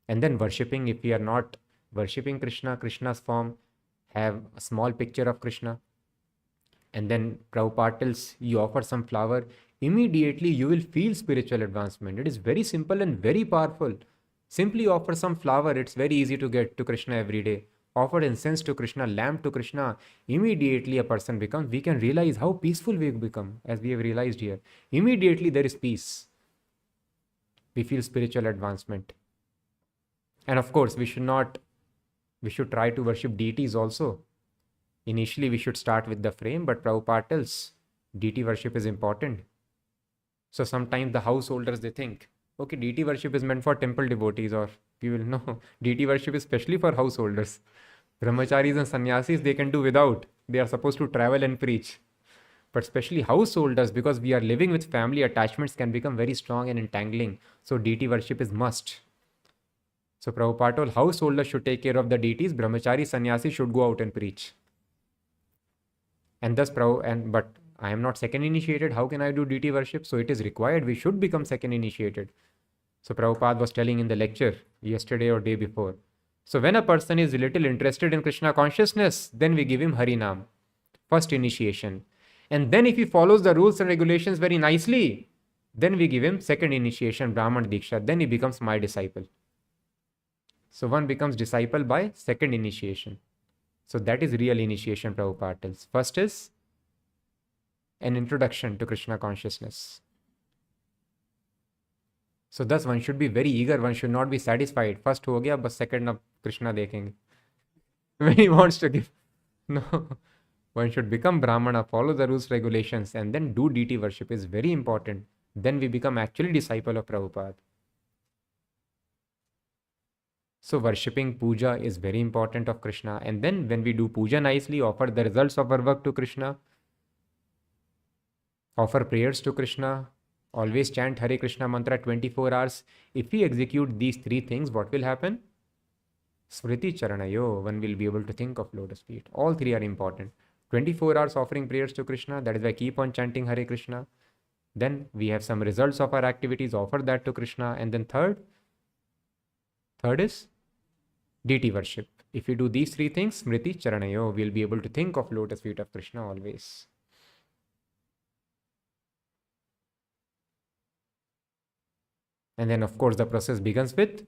And then worshipping, if we are not worshipping Krishna, Krishna's form, have a small picture of Krishna. And then Prabhupada tells you offer some flower, immediately you will feel spiritual advancement. It is very simple and very powerful. Simply offer some flower. It's very easy to get to Krishna every day. Offer incense to Krishna, lamp to Krishna. Immediately a person becomes, we can realize how peaceful we become, as we have realized here. Immediately there is peace. We feel spiritual advancement. And of course, we should try to worship deities also. Initially, we should start with the frame, but Prabhupada tells deity worship is important. So sometimes the householders, they think, okay, deity worship is meant for temple devotees, or we will know. Deity worship is especially for householders. Brahmacharis and sannyasis, they can do without. They are supposed to travel and preach. But especially householders, because we are living with family, attachments can become very strong and entangling. So deity worship is must. So Prabhupada told householders should take care of the deities. Brahmachari, sannyasis should go out and preach. And thus, but I am not second initiated. How can I do deity worship? So it is required. We should become second initiated. So Prabhupada was telling in the lecture yesterday or day before. So when a person is little interested in Krishna consciousness, then we give him Harinam, first initiation. And then if he follows the rules and regulations very nicely, Then we give him second initiation, Brahman Diksha. Then he becomes my disciple. So one becomes disciple by second initiation. So that is real initiation, Prabhupada tells. First is an introduction to Krishna consciousness. So thus one should be very eager, one should not be satisfied. First ho gaya, but second ab Krishna dekhenge. When he wants to give. No. One should become Brahmana, follow the rules, regulations, and then do deity worship is very important. Then we become actually disciple of Prabhupada. So worshipping puja is very important of Krishna. And then when we do puja nicely, offer the results of our work to Krishna, offer prayers to Krishna, always chant Hare Krishna mantra 24 hours. If we execute these three things, what will happen? Smriti charanayo, one will be able to think of lotus feet. All three are important. 24 hours offering prayers to Krishna, that is why keep on chanting Hare Krishna. Then we have some results of our activities, offer that to Krishna. And then third is deity worship. If we do these three things, Smriti charanayo, we'll be able to think of lotus feet of Krishna always. And then of course the process begins with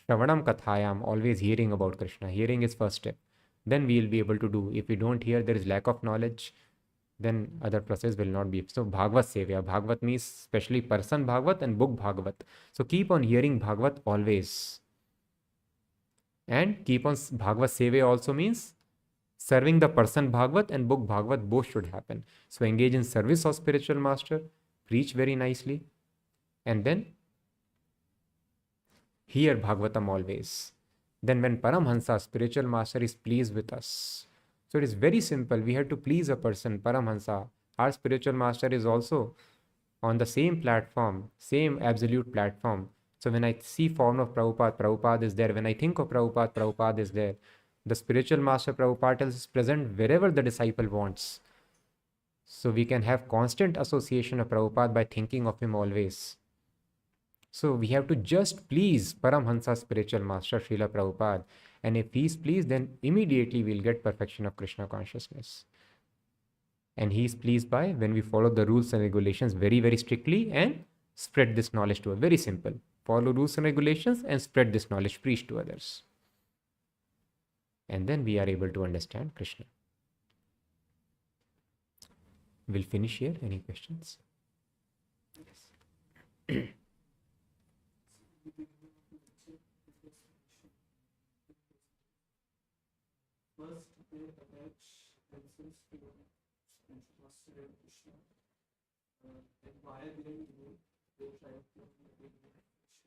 Shravanam Kathayam, always hearing about Krishna. Hearing is first step. Then we will be able to do. If we don't hear, there is lack of knowledge, then other process will not be. So Bhagavat Sevya. Bhagavat means especially person Bhagavat and book Bhagavat. So keep on hearing Bhagavat always. And keep on Bhagavat Sevya also means serving the person Bhagavat and book Bhagavat both should happen. So engage in service of spiritual master, preach very nicely, and then hear Bhagavatam always. Then when Paramhansa, spiritual master, is pleased with us. So it is very simple. We have to please a person, Paramhansa. Our spiritual master is also on the same platform, same absolute platform. So when I see form of Prabhupada, Prabhupada is there. When I think of Prabhupada, Prabhupada is there. The spiritual master Prabhupada is present wherever the disciple wants. So we can have constant association of Prabhupada by thinking of him always. So we have to just please Paramhansa spiritual master Srila Prabhupada. And if he is pleased, then immediately we'll get perfection of Krishna consciousness. And he is pleased by when we follow the rules and regulations very, very strictly and spread this knowledge to others. Very simple. Follow rules and regulations and spread this knowledge, preach to others. And then we are able to understand Krishna. We'll finish here. Any questions? Yes. First, they attach themselves to Master and Krishna. And via their ego, they try to make Krishna.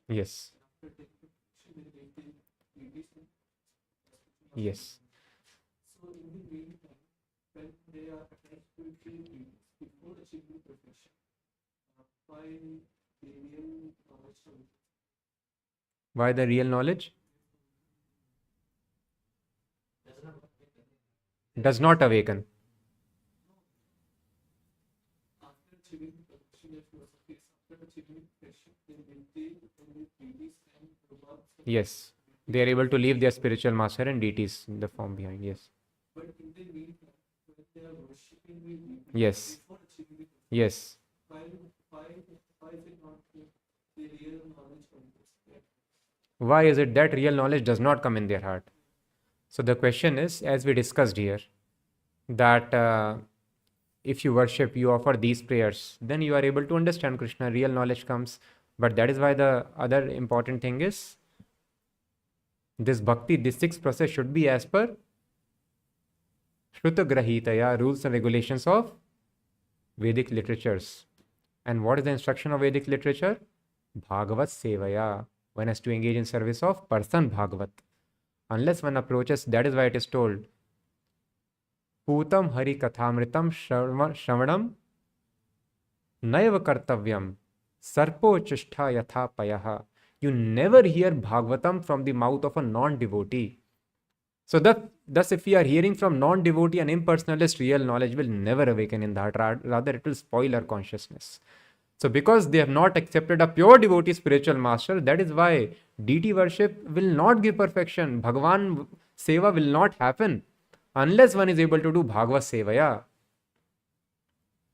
Yes. After taking Krishna, they take medicine. Yes. So, in the meantime, when they are attached to the before achieving perfection, why the real knowledge? Why the real knowledge? Does not awaken. After achieving perfection, after achieving perfection, they maintain only deities and Prabhupada. Yes. They are able to leave their spiritual master and deities in the form behind. Yes. But in the meantime, when they are worshipping the deities Yes. before achieving the perfection, Yes. why is it not the real knowledge from this? Why is it that real knowledge does not come in their heart? So the question is, as we discussed here, that if you worship, you offer these prayers, then you are able to understand Krishna, real knowledge comes. But that is why the other important thing is, this bhakti, this sixth process should be as per Shruta Grahitaya, rules and regulations of Vedic literatures. And what is the instruction of Vedic literature? Bhagavat Sevaya. One has to engage in service of person Bhagavat. Unless one approaches, that is why it is told, Putam Hari Kathamritam Shravanam Naiva Kartavyam Sarpo Chishtha Yatha Payaha. You never hear Bhagavatam from the mouth of a non-devotee. So thus if we are hearing from non-devotee and impersonalist, real knowledge will never awaken in the heart. Rather, it will spoil our consciousness. So because they have not accepted a pure devotee spiritual master, that is why deity worship will not give perfection. Bhagavan Seva will not happen unless one is able to do Bhagavad Sevaya.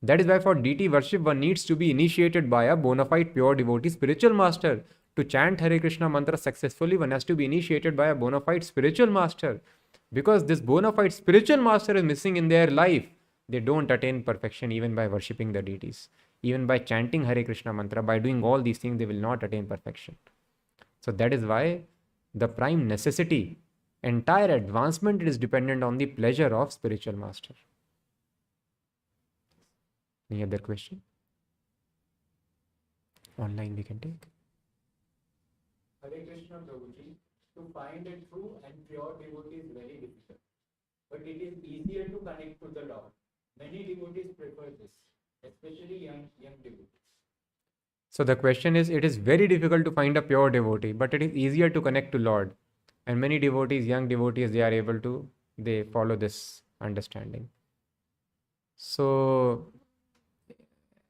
That is why for deity worship, one needs to be initiated by a bona fide pure devotee spiritual master. To chant Hare Krishna mantra successfully, one has to be initiated by a bona fide spiritual master. Because this bona fide spiritual master is missing in their life, they don't attain perfection even by worshipping the deities. Even by chanting Hare Krishna mantra, by doing all these things, they will not attain perfection. So that is why the prime necessity, entire advancement is dependent on the pleasure of spiritual master. Any other question? Online we can take. Hare Krishna Prabhuji, to find a true and pure devotee is very difficult, but it is easier to connect to the Lord. Many devotees prefer this, especially young devotees. So the question is, it is very difficult to find a pure devotee, but it is easier to connect to Lord. And many devotees, young devotees, they follow this understanding. So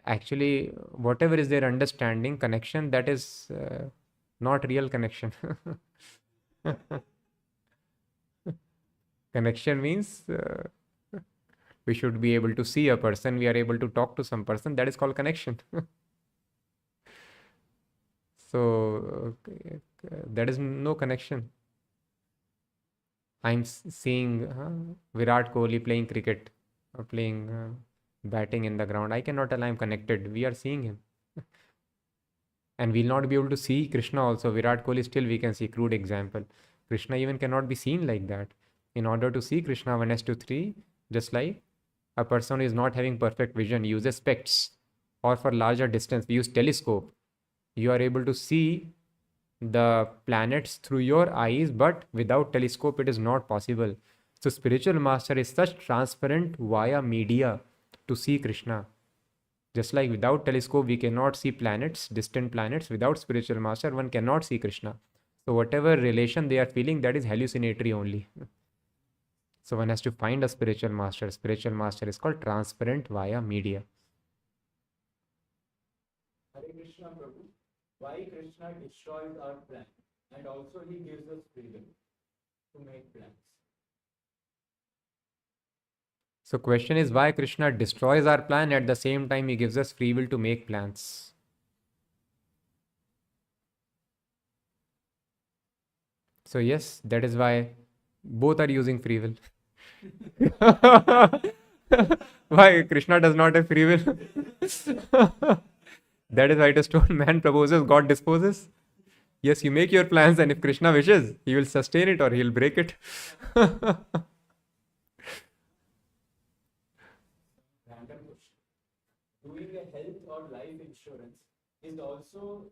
actually, whatever is their understanding, connection, that is not real connection. Connection means we should be able to see a person, we are able to talk to some person, that is called connection. So that is no connection. I'm seeing Virat Kohli playing cricket or playing batting in the ground. I cannot tell I'm connected. We are seeing him. And we'll not be able to see Krishna also. Virat Kohli still we can see, crude example. Krishna even cannot be seen like that. In order to see Krishna, one has to three, just like a person who is not having perfect vision uses specs, or for larger distance we use telescope. You are able to see the planets through your eyes, but without telescope it is not possible. So spiritual master is such transparent via media to see Krishna. Just like without telescope we cannot see planets, distant planets, without spiritual master one cannot see Krishna. So whatever relation they are feeling, that is hallucinatory only. So one has to find a spiritual master. Spiritual master is called transparent via media. Hare Krishna Prabhu, why Krishna destroys our plan and also he gives us freedom to make plans? So question is, why Krishna destroys our plan, at the same time he gives us free will to make plans. So yes, that is why both are using free will. Why Krishna does not have free will? That is why it is told, man proposes, God disposes. Yes, you make your plans, and if Krishna wishes, he will sustain it or he will break it. Random question. Doing a health or life insurance is also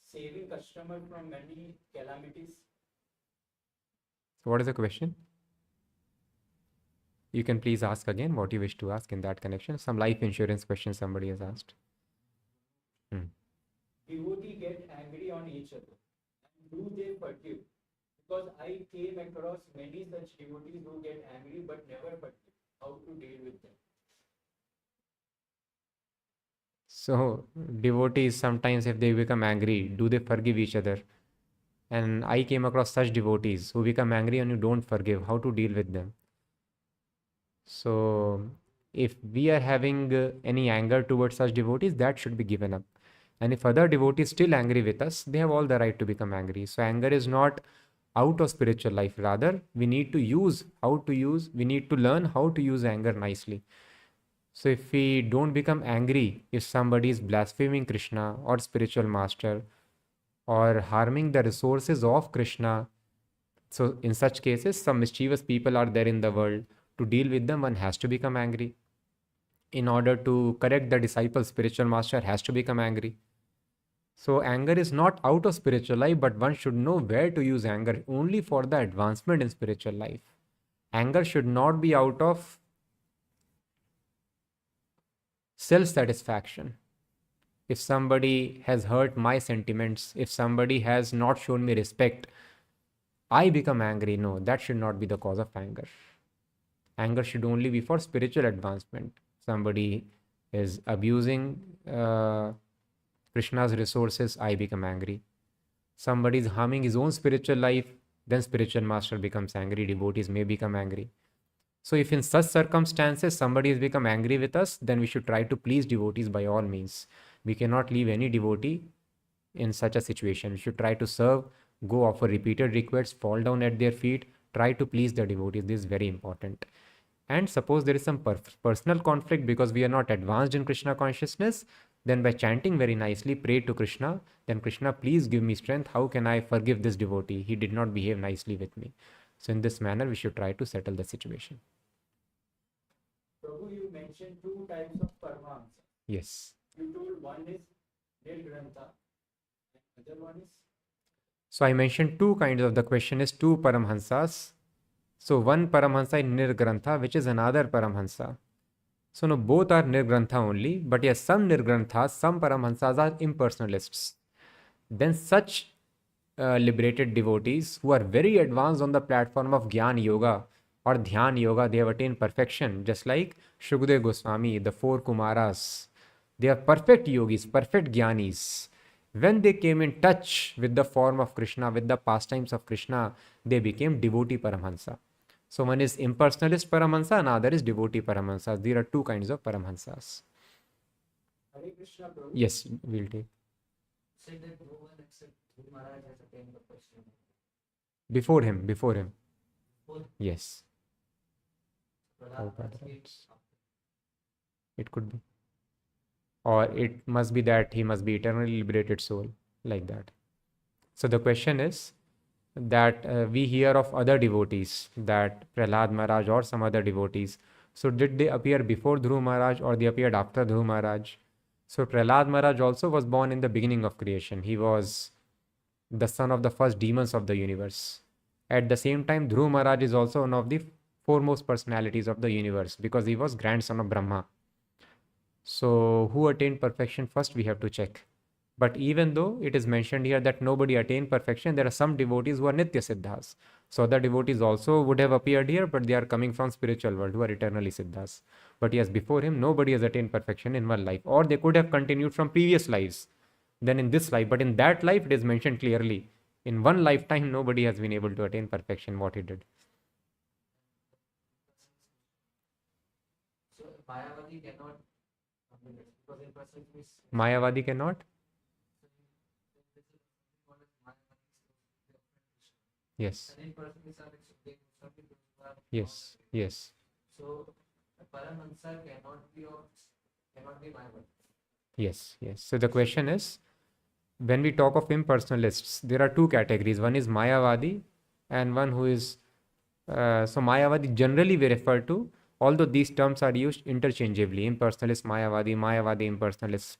saving customer from many calamities. So what is the question? You can please ask again what you wish to ask in that connection. Some life insurance question somebody has asked. Devotee get angry on each other. And do they forgive? Because I came across many such devotees who get angry but never forgive. How to deal with them? So devotees sometimes, if they become angry, do they forgive each other? And I came across such devotees who become angry and you don't forgive. How to deal with them? So if we are having any anger towards such devotees, that should be given up. And if other devotees still angry with us, they have all the right to become angry. So anger is not out of spiritual life. Rather, we need to we need to learn how to use anger nicely. So if we don't become angry, if somebody is blaspheming Krishna or spiritual master or harming the resources of Krishna, so in such cases, some mischievous people are there in the world. To deal with them, one has to become angry. In order to correct the disciple, spiritual master has to become angry. So anger is not out of spiritual life, but one should know where to use anger only for the advancement in spiritual life. Anger should not be out of self-satisfaction. If somebody has hurt my sentiments, if somebody has not shown me respect, I become angry. No, that should not be the cause of anger. Anger should only be for spiritual advancement. Somebody is abusing Krishna's resources, I become angry. Somebody is harming his own spiritual life, then spiritual master becomes angry, devotees may become angry. So if in such circumstances somebody has become angry with us, then we should try to please devotees by all means. We cannot leave any devotee in such a situation. We should try to serve, go offer repeated requests, fall down at their feet, try to please the devotees. This is very important. And suppose there is some personal conflict because we are not advanced in Krishna consciousness, then by chanting very nicely, pray to Krishna, then Krishna, please give me strength. How can I forgive this devotee? He did not behave nicely with me. So in this manner, we should try to settle the situation. Prabhu, you mentioned two types of Paramahamsa. Yes. You told one is Nirgrantha, and other one is. So I mentioned two kinds of, the question is two Paramhansas. So one Paramhansa is Nirgrantha, which is another Paramhansa. So no, both are Nirgrantha only, but yes, some Nirgranthas, some Paramhansas are impersonalists. Then such liberated devotees who are very advanced on the platform of Gyan Yoga or Dhyan Yoga, they have attained perfection, just like Shukdev Goswami, the four Kumaras. They are perfect yogis, perfect Gyanis. When they came in touch with the form of Krishna, with the pastimes of Krishna, they became devotee Paramhansa. So one is impersonalist Paramahansa, another is devotee Paramahansas. There are two kinds of Paramahansas. Hare Krishna, Prabhu. Yes, we'll take. Say that no one except Guru Maharaj has attained the perfection. Before him. Before- Yes. Prahlāda Prabhupada Mahārāja writes. It could be. Or it must be that he must be eternally liberated soul, like that. So the question is that we hear of other devotees, that Prahlāda Mahārāja or some other devotees. So did they appear before Dhruva Maharaj or they appeared after Dhruva Maharaj? So Prahlāda Mahārāja also was born in the beginning of creation. He was the son of the first demons of the universe. At the same time, Dhruva Maharaj is also one of the foremost personalities of the universe because he was grandson of Brahma. So who attained perfection first, we have to check. But even though it is mentioned here that nobody attained perfection, there are some devotees who are Nitya Siddhas. So other devotees also would have appeared here, but they are coming from spiritual world who are eternally Siddhas. But yes, before him, nobody has attained perfection in one life. Or they could have continued from previous lives, then in this life. But in that life, it is mentioned clearly. In one lifetime, nobody has been able to attain perfection, what he did. So Mayavadi cannot because in person is Mayavadi cannot? Yes. and in person is Yes. Yes. So a Paramahansa cannot be Mayavadi. Yes. Yes. So the question is, when we talk of impersonalists, there are two categories. One is Mayavadi and one who is... so Mayavadi generally we refer to, although these terms are used interchangeably, impersonalist, Mayavadi, impersonalist.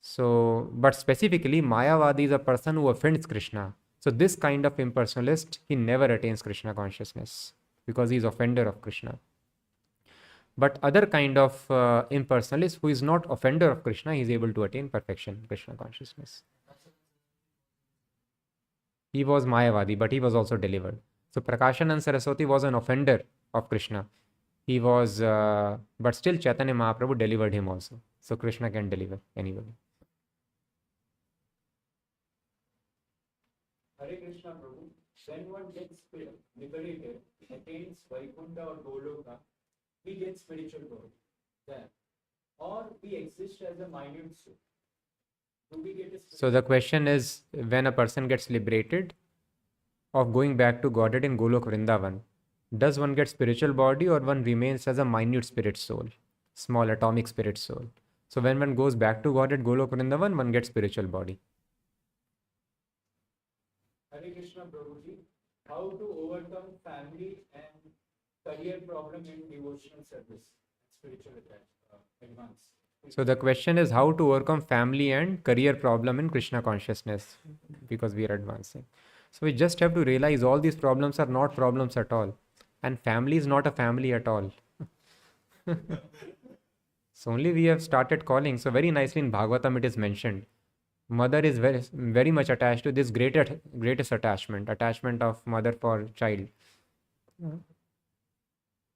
So, but specifically, Mayavadi is a person who offends Krishna. So this kind of impersonalist, he never attains Krishna consciousness because he is offender of Krishna. But other kind of impersonalist who is not offender of Krishna, he is able to attain perfection, Krishna consciousness. He was Mayavadi, but he was also delivered. So Prakashanand Saraswati was an offender of Krishna. He was, but still Chaitanya Mahaprabhu delivered him also. So Krishna can deliver anybody. Hare Krishna, Prabhu. When one gets liberated, attains Vaikuntha or Goloka, we get spiritual growth there. Or we exist as a minute soul. Do we get a So the question is, when a person gets liberated of going back to Godhead in Golok Vrindavan, does one get spiritual body or one remains as a minute spirit soul, small atomic spirit soul? So when one goes back to Godhead Golok Vrindavan, one gets spiritual body. Hare Krishna, Prabhuji, how to overcome family and career problem in devotional service and spiritual advance? So the question is how to overcome family and career problem in Krishna consciousness because we are advancing. So we just have to realize all these problems are not problems at all. And family is not a family at all. So only we have started calling. So very nicely in Bhagavatam it is mentioned. Mother is very, very much attached to this greatest attachment of mother for child.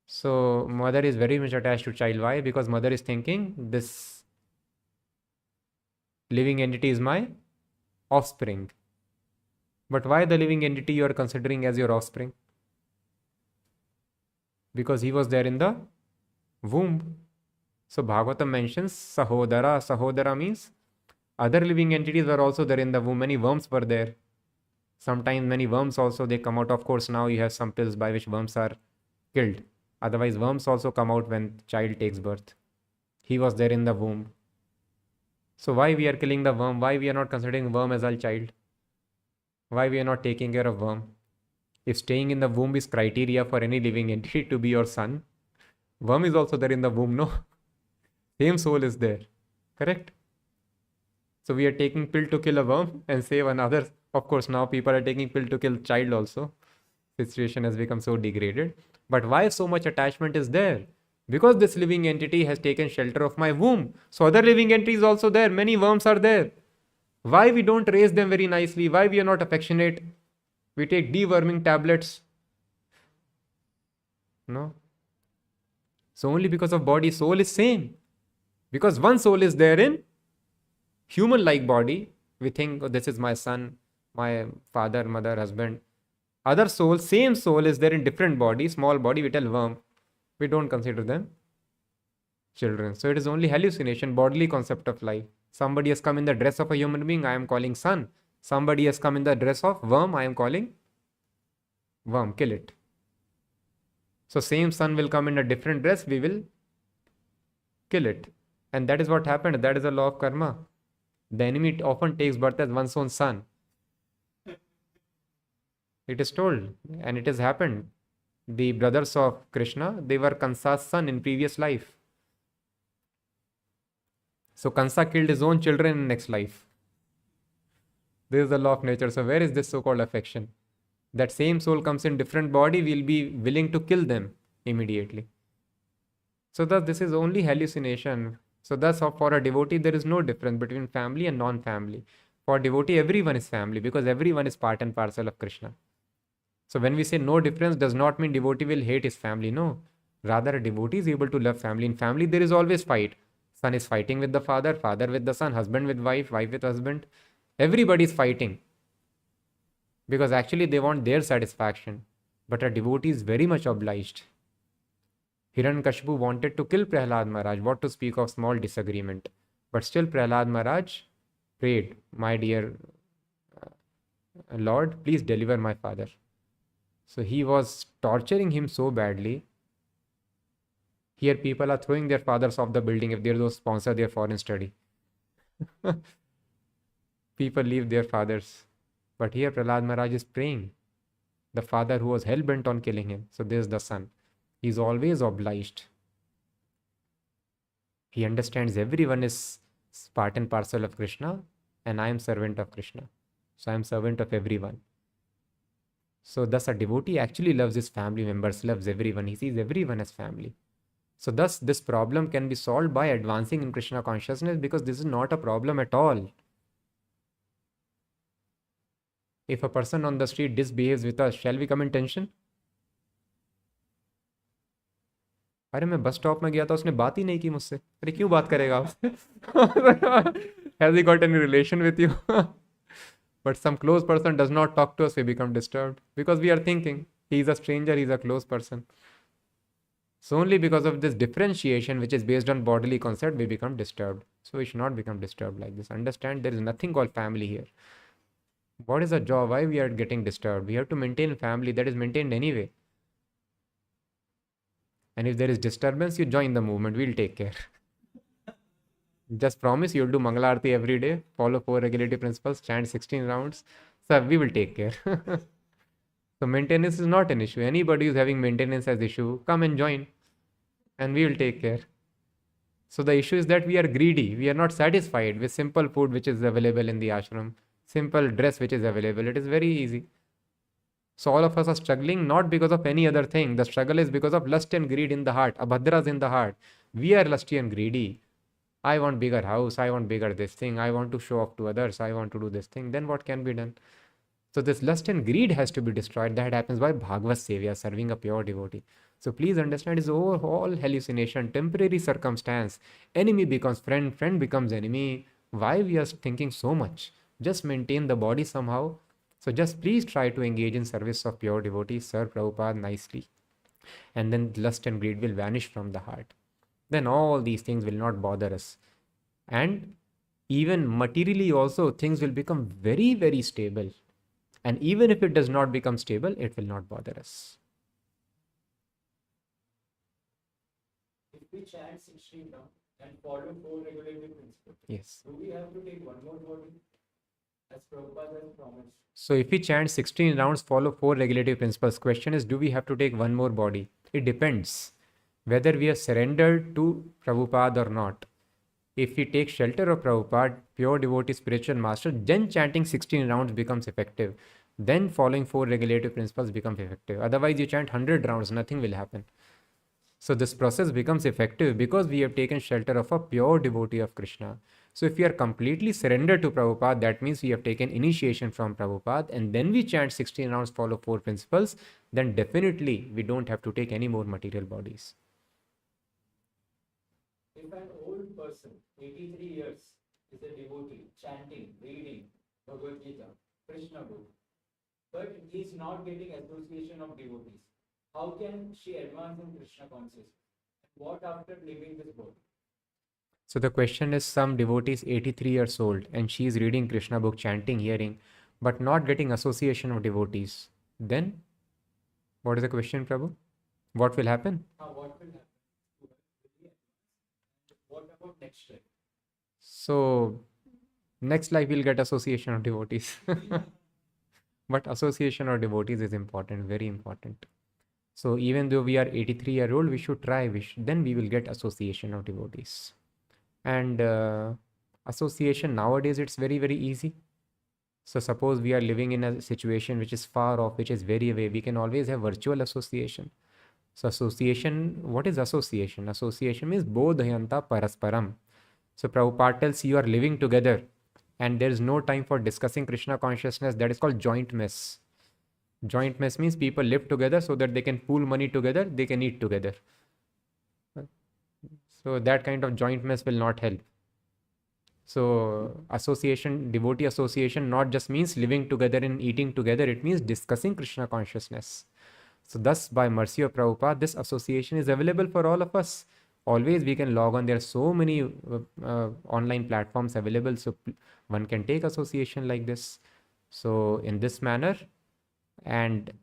So mother is very much attached to child. Why? Because mother is thinking this living entity is my offspring. But why the living entity you are considering as your offspring? because he was there in the womb. So Bhagavatam mentions Sahodara. Sahodara means other living entities were also there in the womb. Many worms were there. Sometimes many worms also, they come out. Of course, now you have some pills by which worms are killed. Otherwise, worms also come out when child takes birth. He was there in the womb. So why we are killing the worm? Why we are not considering worm as our child? Why we are not taking care of worm? If staying in the womb is criteria for any living entity to be your son, worm is also there in the womb, no? Same soul is there, correct? So we are taking pill to kill a worm and save another. Of course, now people are taking pill to kill child also. Situation has become so degraded. But why so much attachment is there? Because this living entity has taken shelter of my womb. So other living entities also there. Many worms are there. Why we don't raise them very nicely? Why we are not affectionate? We take deworming tablets. No. So only because of body, soul is same. Because one soul is there in human-like body. We think, oh, this is my son, my father, mother, husband. Other soul, same soul is there in different body, small body, we tell worm. We don't consider them children. So it is only hallucination, bodily concept of life. Somebody has come in the dress of a human being, I am calling son. Somebody has come in the dress of worm, I am calling worm, kill it. So same son will come in a different dress, we will kill it. And that is what happened. That is the law of karma. The enemy often takes birth as one's own son. It is told, and it has happened. The brothers of Krishna, they were Kansa's son in previous life. So Kansa killed his own children in next life. This is the law of nature. So where is this so-called affection? That same soul comes in different body, we'll be willing to kill them immediately. So thus this is only hallucination. So thus for a devotee, there is no difference between family and non-family. For devotee, everyone is family because everyone is part and parcel of Krishna. So when we say no difference, does not mean devotee will hate his family. No. Rather, a devotee is able to love family. In family, there is always fight. Son is fighting with the father, father with the son, husband with wife, wife with husband. Everybody is fighting. Because actually they want their satisfaction. But a devotee is very much obliged. Hiranyakashipu wanted to kill Prahlāda Mahārāja. What to speak of small disagreement. But still Prahlāda Mahārāja prayed, my dear Lord, please deliver my father. So he was torturing him so badly. Here people are throwing their fathers off the building if they don't sponsor their foreign study. People leave their fathers. But here Prahlāda Mahārāja is praying. The father who was hell-bent on killing him. So this is the son. He is always obliged. He understands everyone is part and parcel of Krishna and I am servant of Krishna. So I am servant of everyone. So thus a devotee actually loves his family members, loves everyone. He sees everyone as family. So thus this problem can be solved by advancing in Krishna consciousness because this is not a problem at all. If a person on the street disbehaves with us, shall we come in tension? अरे मैं bus stop में गया था उसने बात ही नहीं की मुझसे अरे क्यों बात करेगा आपसे Has he got any relation with you? But some close person does not talk to us, we become disturbed because we are thinking he is a stranger, he is a close person. So only because of this differentiation which is based on bodily concept we become disturbed. So we should not become disturbed like this. Understand there is nothing called family here. What is the job? Why we are getting disturbed? We have to maintain family that is maintained anyway. And if there is disturbance, you join the movement. We'll take care. Just promise you'll do Mangala Aarti every day, follow 4 regulative principles, chant 16 rounds. So we will take care. So maintenance is not an issue. Anybody who's having maintenance as issue, come and join. And we will take care. So the issue is that we are greedy. We are not satisfied with simple food which is available in the ashram. Simple dress which is available. It is very easy. So all of us are struggling not because of any other thing. The struggle is because of lust and greed in the heart. Abhadras in the heart. We are lusty and greedy. I want bigger house. I want bigger this thing. I want to show off to others. I want to do this thing. Then what can be done? So this lust and greed has to be destroyed. That happens by Bhagavad Sevya, serving a pure devotee. So please understand, it's all hallucination, temporary circumstance. Enemy becomes friend, friend becomes enemy. Why we are thinking so much? Just maintain the body somehow. So just please try to engage in service of pure devotees. Serve Prabhupada nicely. and then lust and greed will vanish from the heart. Then all these things will not bother us. And even materially also, things will become very, very stable. And even if it does not become stable, it will not bother us. If we chant 16 rounds and follow 4 regulative principles, Yes. do we have to take one more body? As Prabhupada has promised. So if we chant 16 rounds, follow 4 regulative principles, question is, do we have to take one more body? It depends whether we are surrendered to Prabhupada or not. If we take shelter of Prabhupada, pure devotee, spiritual master, then chanting 16 rounds becomes effective. Then following 4 regulative principles becomes effective. Otherwise, you chant 100 rounds, nothing will happen. So this process becomes effective because we have taken shelter of a pure devotee of Krishna. So if we are completely surrendered to Prabhupada, that means we have taken initiation from Prabhupada, and then we chant 16 rounds, follow 4 principles, then definitely we don't have to take any more material bodies. If an old person, 83 years, is a devotee, chanting, reading Bhagavad Gita, Krishna book, but he is not getting association of devotees, how can she advance in Krishna consciousness? What after leaving this body? So the question is, some devotee is 83 years old and she is reading Krishna book, chanting, hearing, but not getting association of devotees. Then, what is the question, Prabhu? What will happen? What will happen? What about next life? So, next life we'll get association of devotees. But association of devotees is important, very important. So even though we are 83-year-old, we should try, then we will get association of devotees. And association nowadays, it's very, very easy. So suppose we are living in a situation which is far off, which is very away, we can always have virtual association. So association, what is association? Association means bodhayanta parasparam. So Prabhupada tells you are living together and there is no time for discussing Krishna consciousness. That is called joint mess. Joint mess means people live together so that they can pool money together, they can eat together. So that kind of joint mess will not help. So association, devotee association, not just means living together and eating together, it means discussing Krishna consciousness. So thus, by mercy of Prabhupada, this association is available for all of us. Always we can log on. There are so many online platforms available, so one can take association like this. So in this manner, and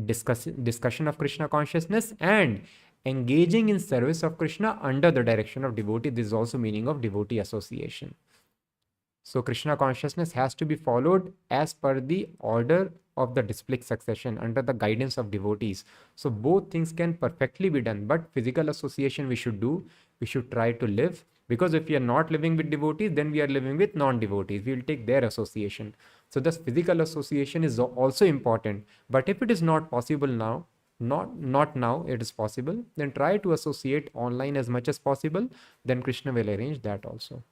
discussion of Krishna consciousness and engaging in service of Krishna under the direction of devotee. This is also meaning of devotee association. So Krishna consciousness has to be followed as per the order of the disciplic succession under the guidance of devotees. So both things can perfectly be done, but physical association we should do. We should try to live, because if we are not living with devotees, then we are living with non-devotees. We will take their association. So thus physical association is also important. But if it is not possible now, not now, it is possible, then try to associate online as much as possible. Then Krishna will arrange that also.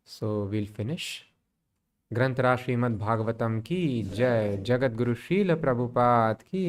So we'll finish. ग्रंथराज Shrimad Bhagavatam की जय, जगत गुरु श्रील प्रभुपाद की